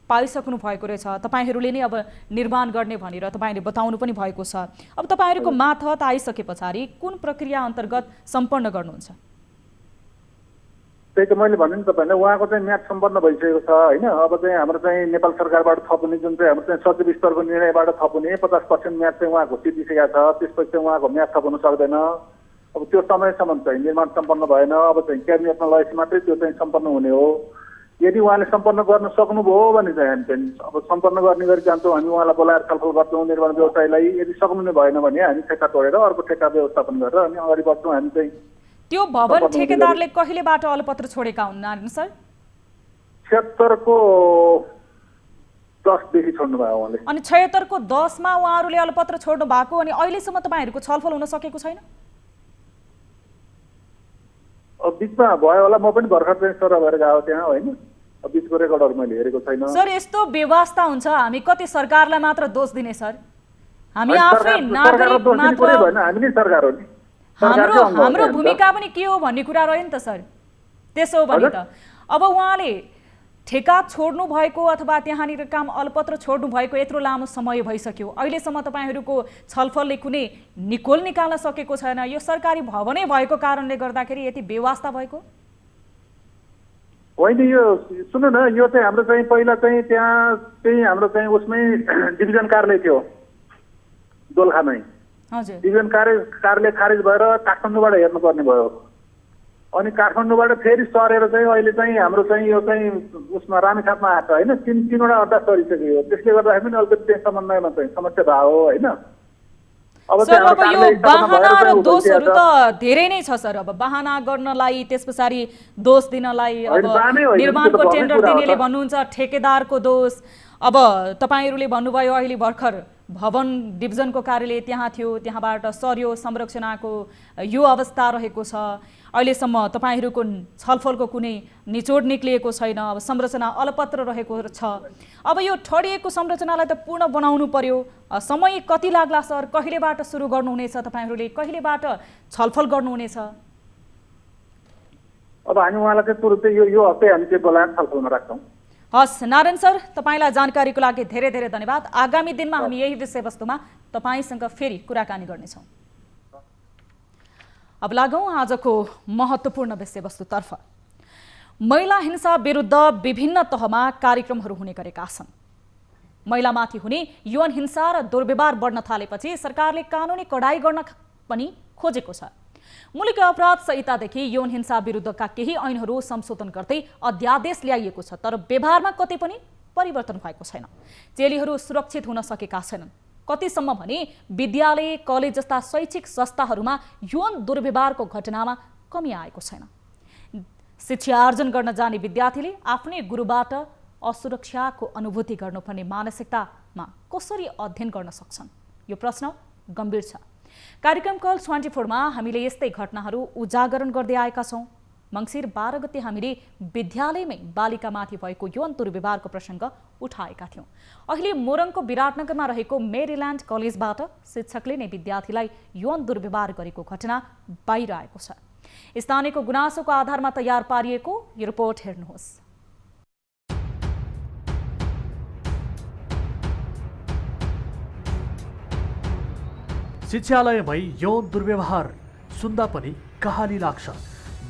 पाइसक्नु भएको रहेछ, तपाईँहरूले नै अब निर्माण गर्ने भनेर तपाईँले बताउनु पनि भएको छ। अब तपाईँहरूको मातहत आइसके पछाडि कुन प्रक्रिया अन्तर्गत सम्पन्न गर्नुहुन्छ? त्यही त मैले भने नि तपाईँलाई, उहाँको चाहिँ म्याद सम्पन्न भइसकेको छ होइन। अब चाहिँ हाम्रो चाहिँ नेपाल सरकारबाट थपुने जुन चाहिँ हाम्रो चाहिँ सचिव स्तरको निर्णयबाट थपुने 50% म्याद चाहिँ उहाँको सिद्धिसकेको छ, त्यसपछि चाहिँ उहाँको म्याद थप्नु सक्दैन। अब त्यो समयसम्म चाहिँ निर्माण सम्पन्न भएन। अब चाहिँ क्याबिनेटमा लगेपछि मात्रै त्यो चाहिँ सम्पन्न हुने हो। यदि उहाँले सम्पन्न गर्न सक्नुभयो भने चाहिँ हामी चाहिँ अब सम्पन्न गर्ने गरी जान्छौँ, हामी उहाँलाई बोलाएर छलफल गर्छौँ निर्माण व्यवसायलाई। यदि सक्नु नै भएन भने हामी ठेक्का तोडेर अर्को ठेक्का व्यवस्थापन गरेर अनि अगाडि बढ्छौँ। हामी चाहिँ त्यो भवन ठेकेदारले कहिलेबाट अलपत्र छोडेका हुन् नारायण सर? 76 को 10 देखि छोड्नु भयो उहाँले। अनि 76 को 10 मा उहाँहरूले अलपत्र छोड्नु भएको, अनि अहिलेसम्म तपाईँहरूको छलफल हुन सकेको छैन? अब बिचमा भयो होला, म पनि भर्खर चाहिँ सर भएर गएको त्यहाँ होइन। अब बिचको रेकर्डहरू मैले हेरेको छैन। सर यस्तो व्यवस्था हुन्छ, हामी कति सरकारलाई मात्र दोष दिने सर? हामी आफै नागरिक मात्र, हामी नै सरकार हो नि। हाम्रो भूमिका पनि के हो भन्ने कुरा रह्यो नि त सर। त्यसो हो भने त अब उहाँले ठेका छोड्नु भएको अथवा त्यहाँनिर काम अलपत्र छोड्नु भएको यत्रो लामो समय भइसक्यो, अहिलेसम्म तपाईँहरूको छलफलले कुनै निकोल निकाल्न सकेको छैन। यो सरकारी भवनै भएको कारणले गर्दाखेरि यति बेवास्ता भएको होइन। यो सुन्नु न, यो चाहिँ हाम्रो चाहिँ पहिला चाहिँ त्यहाँ चाहिँ हाम्रो चाहिँ उसमै डिभिजन कार्यालय थियो दोलखामै। हजुर, डिभिजन कार्यालय खारेज भएर काठमाडौँबाट हेर्नुपर्ने भयो। अनि काठमाडौँबाट फेरि सरेर चाहिँ अहिले चाहिँ हाम्रो चाहिँ यो चाहिँ उसमा रामेछापमा आएको होइन। तीनवटा अड्डा सरिसक्यो। त्यसले गर्दाखेरि पनि अलिकति त्यहाँ समन्वयमा चाहिँ समस्या भयो होइन। सर अब यो बहाना र दोषहरू त धेरै नै छ सर। अब बहाना गर्नलाई, त्यस पछाडि दोष दिनलाई, अब निर्माणको टेन्डर दिनेले भन्नुहुन्छ ठेकेदारको दोष। अब तपाईँहरूले भन्नुभयो अहिले भर्खर भवन डिभिजनको कार्यालय त्यहाँ थियो, त्यहाँबाट सर्यो, संरचनाको यो अवस्था रहेको छ। अहिलेसम्म तपाईँहरूको छलफलको कुनै निचोड निक्लिएको छैन। अब संरचना अलपत्र रहेको छ। अब यो ठडिएको संरचनालाई त पूर्ण बनाउनु पर्यो। समय कति लाग्ला सर? कहिलेबाट सुरु गर्नुहुनेछ तपाईँहरूले? कहिलेबाट छलफल गर्नुहुनेछ? अब हामी उहाँलाई चाहिँ तुरुन्तै यो हप्तै हामी चाहिँ बोलाएर छलफलमा राख्छौँ। हस् नारायण सर, तपाईँलाई जानकारीको लागि धेरै धेरै धन्यवाद। आगामी दिनमा हामी यही विषयवस्तुमा तपाईँसँग फेरि कुराकानी गर्नेछौँ। अब लागौँ आजको महत्त्वपूर्ण विषयवस्तुतर्फ। महिला हिंसा विरुद्ध विभिन्न तहमा कार्यक्रमहरू हुने गरेका छन्। महिलामाथि हुने यौन हिंसा र दुर्व्यवहार बढ्न थालेपछि सरकारले कानुनी कडाई गर्न पनि खोजेको छ। मुलुकी अपराध संहितादेखि यौन हिंसा विरुद्धका केही ऐनहरू संशोधन गर्दै अध्यादेश ल्याइएको छ, तर व्यवहारमा कतै पनि परिवर्तन भएको छैन। जेलीहरू सुरक्षित हुन सकेका छैनन्। कतिसम्म भने विद्यालय, कलेज जस्ता शैक्षिक संस्थाहरूमा यौन दुर्व्यवहारको घटनामा कमी आएको छैन। शिक्षा आर्जन गर्न जाने विद्यार्थीले आफ्नै गुरुबाट असुरक्षाको अनुभूति गर्नुपर्ने मानसिकतामा कसरी अध्ययन गर्न सक्छन्? यो प्रश्न गम्भीर छ। कार्यक्रम कल 24 मा हामीले यस्तै घटनाहरू उजागरण गर्दै आएका छौँ। मङ्सिर 12 गते हामीले विद्यालयमै बालिकामाथि भएको यौन दुर्व्यवहारको प्रसङ्ग उठाएका थियौँ। अहिले मोरङको विराटनगरमा रहेको मेरील्यान्ड कलेजबाट शिक्षकले नै विद्यार्थीलाई यौन दुर्व्यवहार गरेको घटना बाहिर आएको छ। स्थानीयको गुनासोको आधारमा तयार पारिएको यो रिपोर्ट हेर्नुहोस्। शिक्षालयमै यौन दुर्व्यवहार सुन्दा पनि कहाली लाग्छ।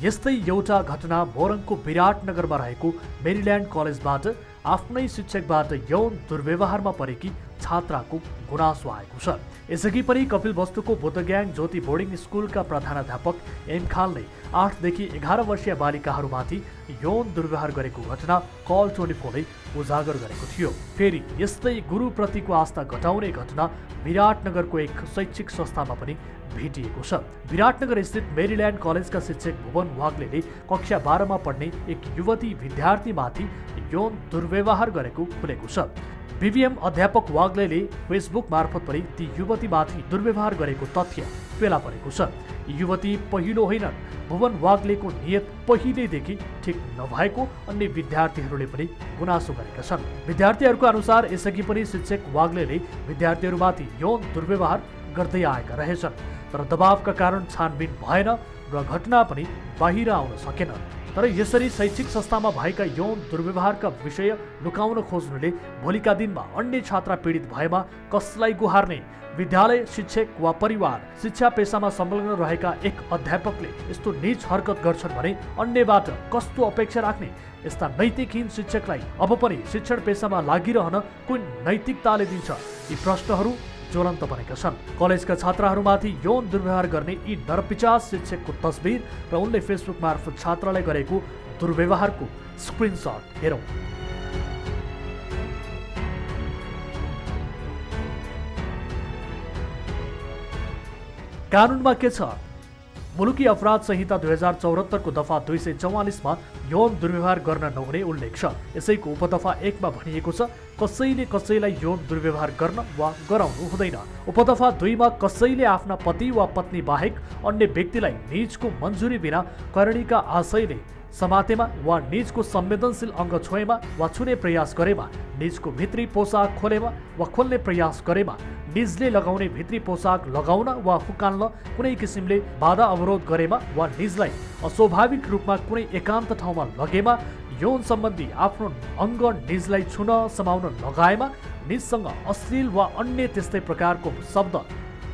यस्तै एउटा घटना मोरङको विराटनगरमा रहेको मेरील्यान्ड कलेजबाट आफ्नै शिक्षकबाट यौन दुर्व्यवहारमा परेकी छात्राको गुनासो आएको छ। यसअघि पनि कपिलवस्तुको बुद्धग्याङ ज्योति बोर्डिङ स्कुलका प्रधानाध्यापक एम खालले 8 देखि 11 वर्षीय बालिकाहरूमाथि यौन दुर्व्यवहार गरेको घटना कल 24ले उजागर गरेको थियो। फेरि यस्तै गुरुप्रतिको आस्था घटाउने घटना विराटनगरको एक शैक्षिक संस्थामा पनि भेटिएको छ। विराटनगर स्थित मेरील्यान्ड कलेजका शिक्षक भुवन वाग्लेले कक्षा 12 मा पढ्ने एक युवती विद्यार्थीमाथि यौन दुर्व्यवहार गरेको खुलेको छ। बीबीएम अध्यापक वाग्लेले फेसबुक मार्फत पनि ती युवतीमाथि दुर्व्यवहार गरेको तथ्य फेला परेको छ। युवती पहिलो होइनन्। भुवन वाग्लेको नियत पहिलेदेखि ठिक नभएको अन्य विद्यार्थीहरूले पनि गुनासो गरेका छन्। विद्यार्थीहरूको अनुसार यसअघि पनि शिक्षक वाग्लेले विद्यार्थीहरूमाथि यौन दुर्व्यवहार गर्दै आएका रहेछन्, तर दबावका कारण छानबिन भएन र घटना पनि बाहिर आउन सकेन। तर यसरी शैक्षिक संस्थामा भएका यौन दुर्व्यवहारका विषय लुकाउन खोज्नुले भोलिका दिनमा अन्य छात्रा पीडित भएमा कसलाई गुहार्ने? विद्यालय शिक्षक वा परिवार शिक्षा पेशामा संलग्न रहेका एक अध्यापकले यस्तो नीच हरकत गर्छन् भने अन्यबाट कस्तो अपेक्षा राख्ने? यस्ता नैतिकहीन शिक्षकलाई अब पनि शिक्षण पेशामा लागिरहन कुन नैतिकताले दिन्छ? यी प्रश्नहरू ज्वलन्त बनेका छन्। कलेजका छात्राहरूमाथि यौन दुर्व्यवहार गर्ने यी नरपिचास शिक्षकको तस्बिर र उनले फेसबुक मार्फत छात्रालाई गरेको दुर्व्यवहारको स्क्रिनसट हेरौँ। कानुनमा के छ? मुलुकी अपराध संहिता 2074 को दफा 244 मा यौन दुर्व्यवहार गर्न नहुने उल्लेख छ। यसैको उपदफा 1 मा भनिएको छ कसैले कसैलाई यौन दुर्व्यवहार गर्न वा गराउनु हुँदैन। उपदफा 2 मा कसैले आफ्ना पति वा पत्नी बाहेक अन्य व्यक्तिलाई निजको मन्जुरी बिना करणीका आशयले समातेमा वा निजको संवेदनशील अङ्ग छोएमा वा छुने प्रयास गरेमा, निजको भित्री पोसाक खोलेमा वा खोल्ने प्रयास गरेमा, निजले लगाउने भित्री पोसाक लगाउन वा फुकाल्न कुनै किसिमले बाधा अवरोध गरेमा वा निजलाई अस्वाभाविक रूपमा कुनै एकान्त ठाउँमा लगेमा, यौन सम्बन्धी आफ्नो अङ्ग निजलाई छुन समाउन लगाएमा, निजसँग अश्लील वा अन्य त्यस्तै प्रकारको शब्द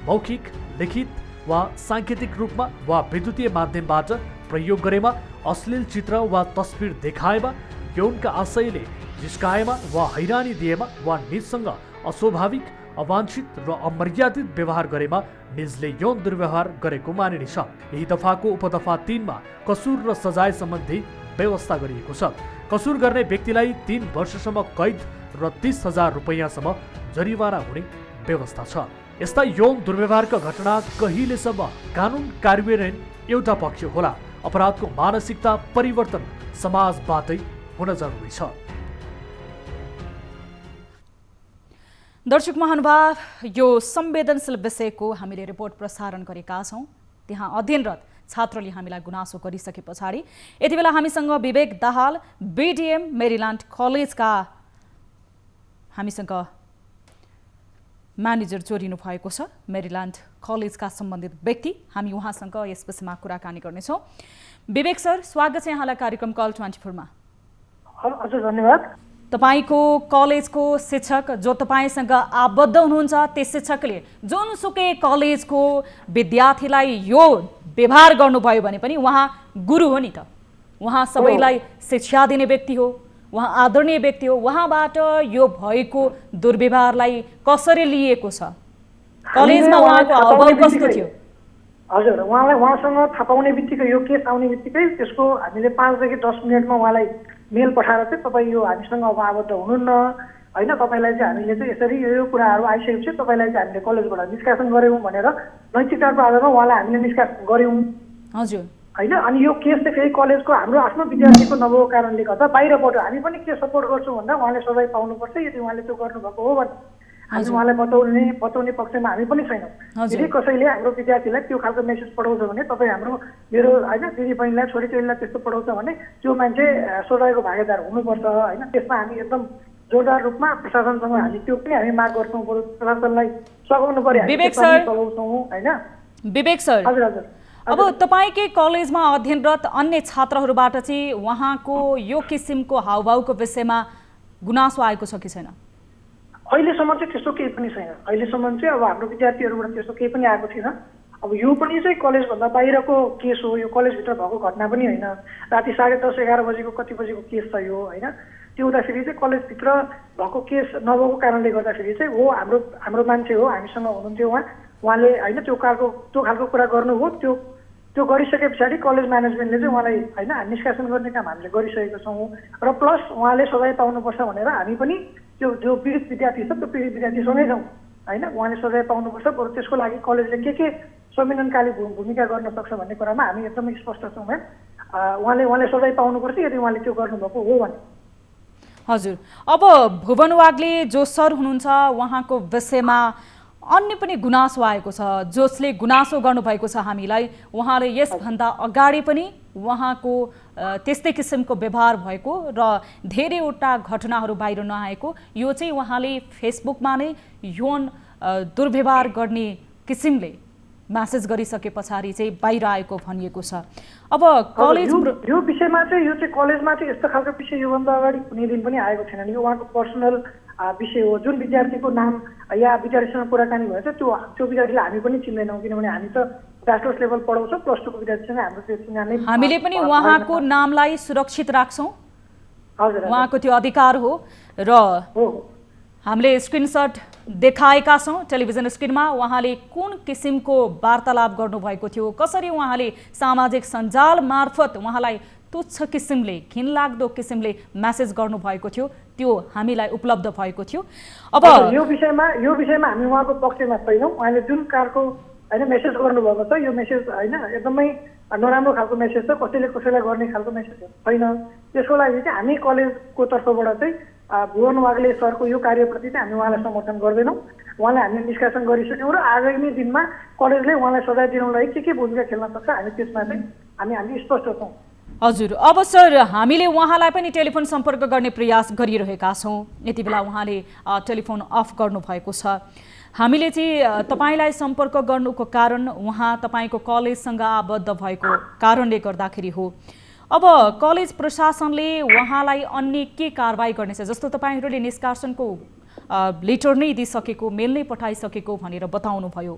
मौखिक, लिखित वा साङ्केतिक रूपमा वा विद्युतीय माध्यमबाट प्रयोग गरेमा, अश्लील चित्र वा तस्बिर देखाएमा, यौनका आशयले जिस्काएमा वा हैरानी दिएमा वा निजसँग अस्वाभाविक, अवांछित र अमर्यादित व्यवहार गरेमा निजले यौन दुर्व्यवहार गरेको मानिनेछ। यही दफाको उपदफा 3 मा कसुर र सजाय सम्बन्धी व्यवस्था गरिएको छ। कसुर गर्ने व्यक्तिलाई 3 वर्षसम्म कैद र 30,000 रुपैयाँसम्म जरिवाना हुने व्यवस्था छ। यस्ता यौन दुर्व्यवहारका घटना कहिलेसम्म कानुन कार्यान्वयन एउटा पक्ष होला? अपराधको मानसिकता परिवर्तन समाजबाटै हुन जरुरी छ। दर्शक महानुभाव, यो संवेदनशील विषयको हामीले रिपोर्ट प्रसारण गरेका छौँ। त्यहाँ अध्ययनरत छात्रले हामीलाई गुनासो गरिसके पछाडि यति बेला हामीसँग विवेक दाहाल, बीडीएम मेरील्यान्ड कलेजका हामीसँग म्यानेजर जोडिनु भएको छ। मेरील्यान्ड कलेजका सम्बन्धित व्यक्ति, हामी उहाँसँग यस विषयमा कुराकानी गर्नेछौँ। विवेक सर, स्वागत छ यहाँलाई कार्यक्रम कल 24 मा। हजुर, धन्यवाद। तपाईको कलेजको शिक्षक जो तपाईसँग आबद्ध हुनुहुन्छ, त्यस शिक्षकले जुनसुकै कलेजको विद्यार्थीलाई यो व्यवहार गर्नुभयो भने पनि उहाँ गुरु हो नि त। उहाँ सबैलाई शिक्षा दिने व्यक्ति हो, उहाँ आदरणीय व्यक्ति हो। उहाँबाट यो भएको दुर्व्यवहारलाई कसरी लिएको छ? कलेजमा उहाँको हावभाव कस्तो थियो? हजुर, उहाँसँग थाहा पाउने बित्तिकै, यो केस आउने बित्तिकै त्यसको हामीले 5 देखि 10 मिनटमा उहाँलाई मेल पठाएर चाहिँ तपाईँ यो हामीसँग अब आबद्ध हुनुहुन्न होइन, तपाईँलाई चाहिँ हामीले चाहिँ यसरी यो कुराहरू आइसकेपछि तपाईँलाई चाहिँ हामीले कलेजबाट निष्कासन गऱ्यौँ भनेर नैतिकताको आधारमा उहाँलाई हामीले निष्कासन गऱ्यौँ। हजुर, होइन। अनि यो केस चाहिँ फेरि कलेजको हाम्रो आफ्नो विद्यार्थीको नभएको कारणले गर्दा बाहिरबाट हामी पनि के सपोर्ट गर्छौँ भन्दा उहाँले सजाय पाउनुपर्छ। यदि उहाँले त्यो गर्नुभएको हो भने हामी उहाँलाई बताउने पक्षमा हामी पनि छैनौँ। यदि कसैले हाम्रो विद्यार्थीलाई त्यो खालको मेसेज पठाउँछ भने तपाईँ हाम्रो मेरो होइन दिदी बहिनीलाई, छोरी चेलीलाई त्यस्तो पठाउँछ भने त्यो मान्छे सजायको भागीदार हुनुपर्छ होइन। त्यसमा हामी एकदम जोरदार रूपमा प्रशासनसँग हामी त्यो पनि हामी माग गर्छौँ। प्रशासनलाई सघाउनु पर्यो, विवेक सर चलाउँछौँ होइन। विवेक सर, हजुर हजुर, अब तपाईँकै कलेजमा अध्ययनरत अन्य छात्रहरूबाट चाहिँ उहाँको यो किसिमको हावभावको विषयमा गुनासो आएको छ कि छैन? अहिलेसम्म चाहिँ त्यस्तो केही पनि छैन। अहिलेसम्म चाहिँ अब हाम्रो विद्यार्थीहरूबाट त्यस्तो केही पनि आएको थिएन। अब यो पनि चाहिँ कलेजभन्दा बाहिरको केस हो, यो कलेजभित्र भएको घटना पनि होइन। राति 10:30-11 बजेको कति बजेको केस छ यो होइन। त्यो हुँदाखेरि चाहिँ कलेजभित्र भएको केस नभएको कारणले गर्दाखेरि चाहिँ हो हाम्रो मान्छे हो, हामीसँग हुनुहुन्थ्यो उहाँले होइन त्यो खालको कुरा गर्नुभयो। त्यो गरिसके पछाडि कलेज म्यानेजमेन्टले चाहिँ उहाँलाई होइन निष्कासन गर्ने काम हामीले गरिसकेको छौँ। र प्लस उहाँले सजाय पाउनुपर्छ भनेर हामी पनि त्यो जो पीडित विद्यार्थी छ त्यो पीडित विद्यार्थीसँगै छौँ होइन। उहाँले सजाय पाउनुपर्छ, बरु त्यसको लागि कलेजले के संविधानकाली भूमिका गर्न सक्छ भन्ने कुरामा हामी एकदमै स्पष्ट छौँ म्याम। उहाँले सजाय पाउनुपर्छ यदि उहाँले त्यो गर्नुभएको हो भने। हजुर, अब भुवन वाग्ले जो सर हुनुहुन्छ उहाँको विषयमा अन्य पनि गुनासो आएको छ, जसले गुनासो गर्नुभएको छ हामीलाई। उहाँले यसभन्दा अगाडि पनि उहाँको त्यस्तै किसिमको व्यवहार भएको र धेरैवटा घटनाहरू बाहिर नआएको, यो चाहिँ उहाँले फेसबुकमा नै यौन दुर्व्यवहार गर्ने किसिमले म्यासेज गरिसके पछाडि चाहिँ बाहिर आएको भनिएको छ। अब कलेज यो विषयमा चाहिँ यो चाहिँ कलेजमा चाहिँ यस्तो खालको विषय योभन्दा अगाडि कुनै दिन पनि आएको छैन नि। यो उहाँको पर्सनल विषय हो। जुन विद्यार्थीको नाम या विद्यार्थीसँग कुराकानी भएछ त्यो विद्यार्थीलाई हामी पनि चिन्दैनौँ, किनभने हामी त मास्टर्स लेभल पढाउँछौँ, प्लस टूको विद्यार्थीसँग हाम्रो त्यो चिना नै हामीले पनि उहाँको नामलाई सुरक्षित राख्छौँ। हजुर, उहाँको त्यो अधिकार हो र हामीले स्क्रिनसट देखाएका छौँ टेलिभिजन स्क्रिनमा। उहाँले कुन किसिमको वार्तालाप गर्नुभएको थियो, कसरी उहाँले सामाजिक सञ्जाल मार्फत उहाँलाई तुच्छ किसिमले घिनलाग्दो किसिमले म्यासेज गर्नुभएको थियो, त्यो हामीलाई उपलब्ध भएको थियो। अब यो विषयमा हामी उहाँको पक्षमा छैनौँ। उहाँले जुन कारको होइन मेसेज गर्नुभएको छ यो मेसेज होइन एकदमै नराम्रो खालको मेसेज छ, कसैले कसैलाई गर्ने खालको मेसेज छैन। त्यसको लागि चाहिँ हामी कलेजको तर्फबाट चाहिँ भुवन वाग्ले सरको यो कार्यप्रति चाहिँ हामी उहाँलाई समर्थन गर्दैनौँ। उहाँलाई हामीले निष्कासन गरिसक्यौँ र आगामी दिनमा कलेजले उहाँलाई सजाय दिनुको लागि के भूमिका खेल्न सक्छ हामी त्यसमा चाहिँ हामी स्पष्ट छौँ। हजुर, अब सर हामीले उहाँलाई पनि टेलिफोन सम्पर्क गर्ने प्रयास गरिरहेका छौँ। यति बेला उहाँले टेलिफोन अफ गर्नुभएको छ। हामीले चाहिँ तपाईँलाई सम्पर्क गर्नुको कारण उहाँ तपाईँको कलेजसँग आबद्ध भएको कारणले गर्दाखेरि हो। अब कलेज प्रशासनले उहाँलाई अन्य के कारबाही गर्नेछ? जस्तो तपाईँहरूले निष्कासनको लेटर नै दिइसकेको, मेल नै पठाइसकेको भनेर बताउनुभयो।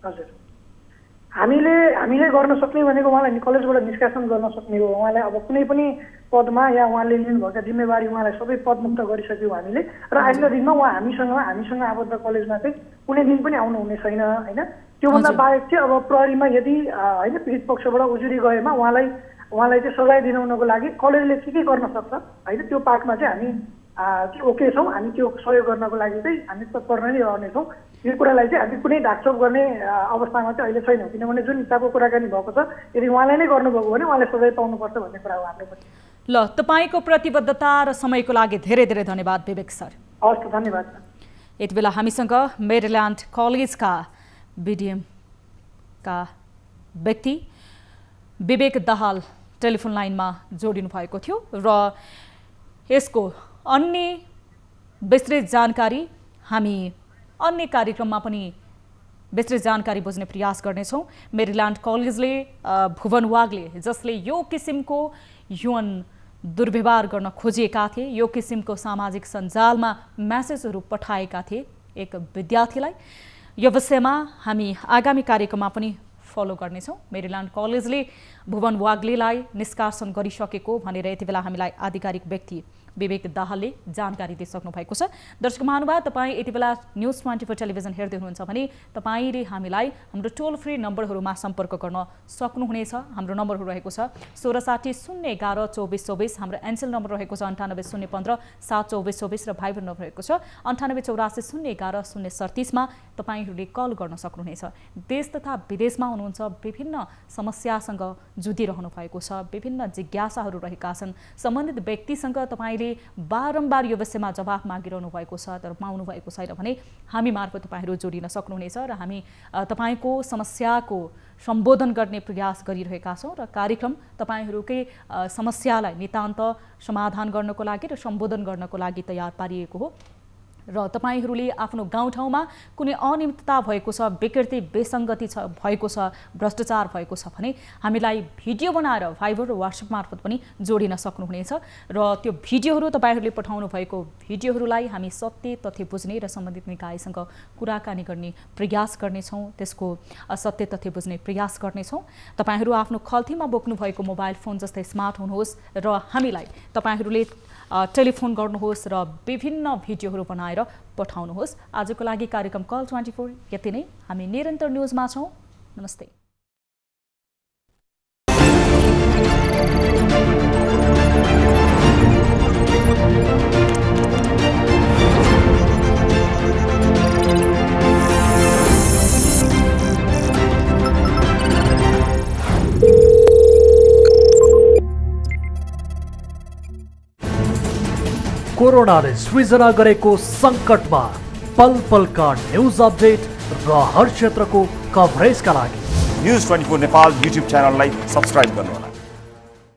हजुर, हामीले गर्न सक्ने भनेको उहाँलाई कलेजबाट निष्कासन गर्न सक्ने हो। उहाँलाई अब कुनै पनि पदमा या उहाँले लिनुभएका जिम्मेवारी उहाँलाई सबै पदमुक्त गरिसक्यौँ हामीले र आइन्दा दिनमा उहाँ हामीसँग आबद्ध कलेजमा चाहिँ कुनै दिन पनि आउनु हुने छैन होइन। त्योभन्दा बाहेक चाहिँ अब प्रहरीमा यदि होइन पीडित पक्षबाट उजुरी गएमा उहाँलाई चाहिँ सजाय दिलाउनको लागि कलेजले के गर्न सक्छ होइन त्यो पार्टमा चाहिँ हामी ओके छौँ। हामी त्यो सहयोग गर्नको लागि चाहिँ हामी तत्पर नै रहनेछौँ। यो कुरालाई चाहिँ हामी कुनै ढाकछोप गर्ने अवस्थामा चाहिँ अहिले छैनौँ, किनभने जुन हिसाबको कुराकानी भएको छ यदि उहाँलाई नै गर्नुभएको भने उहाँले सजाय पाउनुपर्छ भन्ने कुरा हो हाम्रो पनि। ल, तपाईँको प्रतिबद्धता र समयको लागि धेरै धेरै धन्यवाद विवेक सर। हस्, धन्यवाद। यति बेला हामीसँग मेरील्यान्ड कलेजका BDM का व्यक्ति विवेक दाहाल टेलिफोन लाइनमा जोडिनु भएको थियो र यसको अन्य विस्तृत जानकारी हामी अन्य कार्यक्रममा पनि विस्तृत जानकारी बुझ्ने प्रयास गर्नेछौँ। मेरील्यान्ड कलेजले भुवन वाग्ले जसले यो किसिमको यौन दुर्व्यवहार गर्न खोजिएका थिए, यो किसिमको सामाजिक सञ्जालमा म्यासेजहरू पठाएका थिए एक विद्यार्थीलाई, यो विषयमा हामी आगामी कार्यक्रममा पनि फलो गर्नेछौँ। मेरील्यान्ड कलेजले भुवन वाग्लेलाई निष्कासन गरिसकेको भनेर यति बेला हामीलाई आधिकारिक व्यक्ति विवेक दाहालले जानकारी दिइसक्नु भएको छ। दर्शक महानुभाव, तपाईँ यति बेला न्युज 24 टेलिभिजन हेर्दै हुनुहुन्छ भने तपाईँले हामीलाई हाम्रो टोल फ्री नम्बरहरूमा सम्पर्क गर्न सक्नुहुनेछ। हाम्रो नम्बरहरू रहेको छ 1660112424, हाम्रो एनसेल नम्बर रहेको छ 9801572424 र भाइबर नम्बर रहेको छ 9884011037 मा तपाईँहरूले कल गर्न सक्नुहुनेछ। देश तथा विदेशमा हुनुहुन्छ, विभिन्न समस्यासँग जुधिरहनु भएको छ, विभिन्न जिज्ञासाहरू रहेका छन्, सम्बन्धित व्यक्तिसँग तपाईले बारम्बार यो विषयमा जवाफ मागिरहनु भएको छ तर पाउनु भएको छैन भने हामी मार्फत तपाईँहरू जोडिन सक्नुहुनेछ र हामी तपाईँको समस्याको सम्बोधन गर्ने प्रयास गरिरहेका छौँ र कार्यक्रम तपाईँहरूकै समस्यालाई नितान्त समाधान गर्नको लागि र सम्बोधन गर्नको लागि तयार पारिएको हो र तपाईँहरूले आफ्नो गाउँठाउँमा कुनै अनियमितता भएको छ, विकृति विसङ्गति भएको छ, भ्रष्टाचार भएको छ भने हामीलाई भिडियो बनाएर भाइबर र वाट्सएप मार्फत पनि जोडिन सक्नुहुनेछ र त्यो भिडियोहरू तपाईँहरूले पठाउनु भएको भिडियोहरूलाई हामी सत्य तथ्य बुझ्ने र सम्बन्धित निकायसँग कुराकानी गर्ने प्रयास गर्नेछौँ, त्यसको सत्य तथ्य बुझ्ने प्रयास गर्नेछौँ। तपाईँहरू आफ्नो खल्तीमा बोक्नु भएको मोबाइल फोन जस्तै स्मार्ट हुनुहोस् र हामीलाई तपाईँहरूले टेलिफोन गर्नुहोस् र विभिन्न भिडियोहरू बनाएर पठाउनुहोस्। आजको लागि कार्यक्रम कल 24 यति नै। हामी निरन्तर न्युजमा छौँ। नमस्ते। कोरोनाले सृजना गरेको सङ्कटमा पल पलका न्युज अपडेट र हर क्षेत्रको कभरेजका लागि न्युज 24 नेपाल युट्युब च्यानललाई सब्स्क्राइब गर्नुहोला।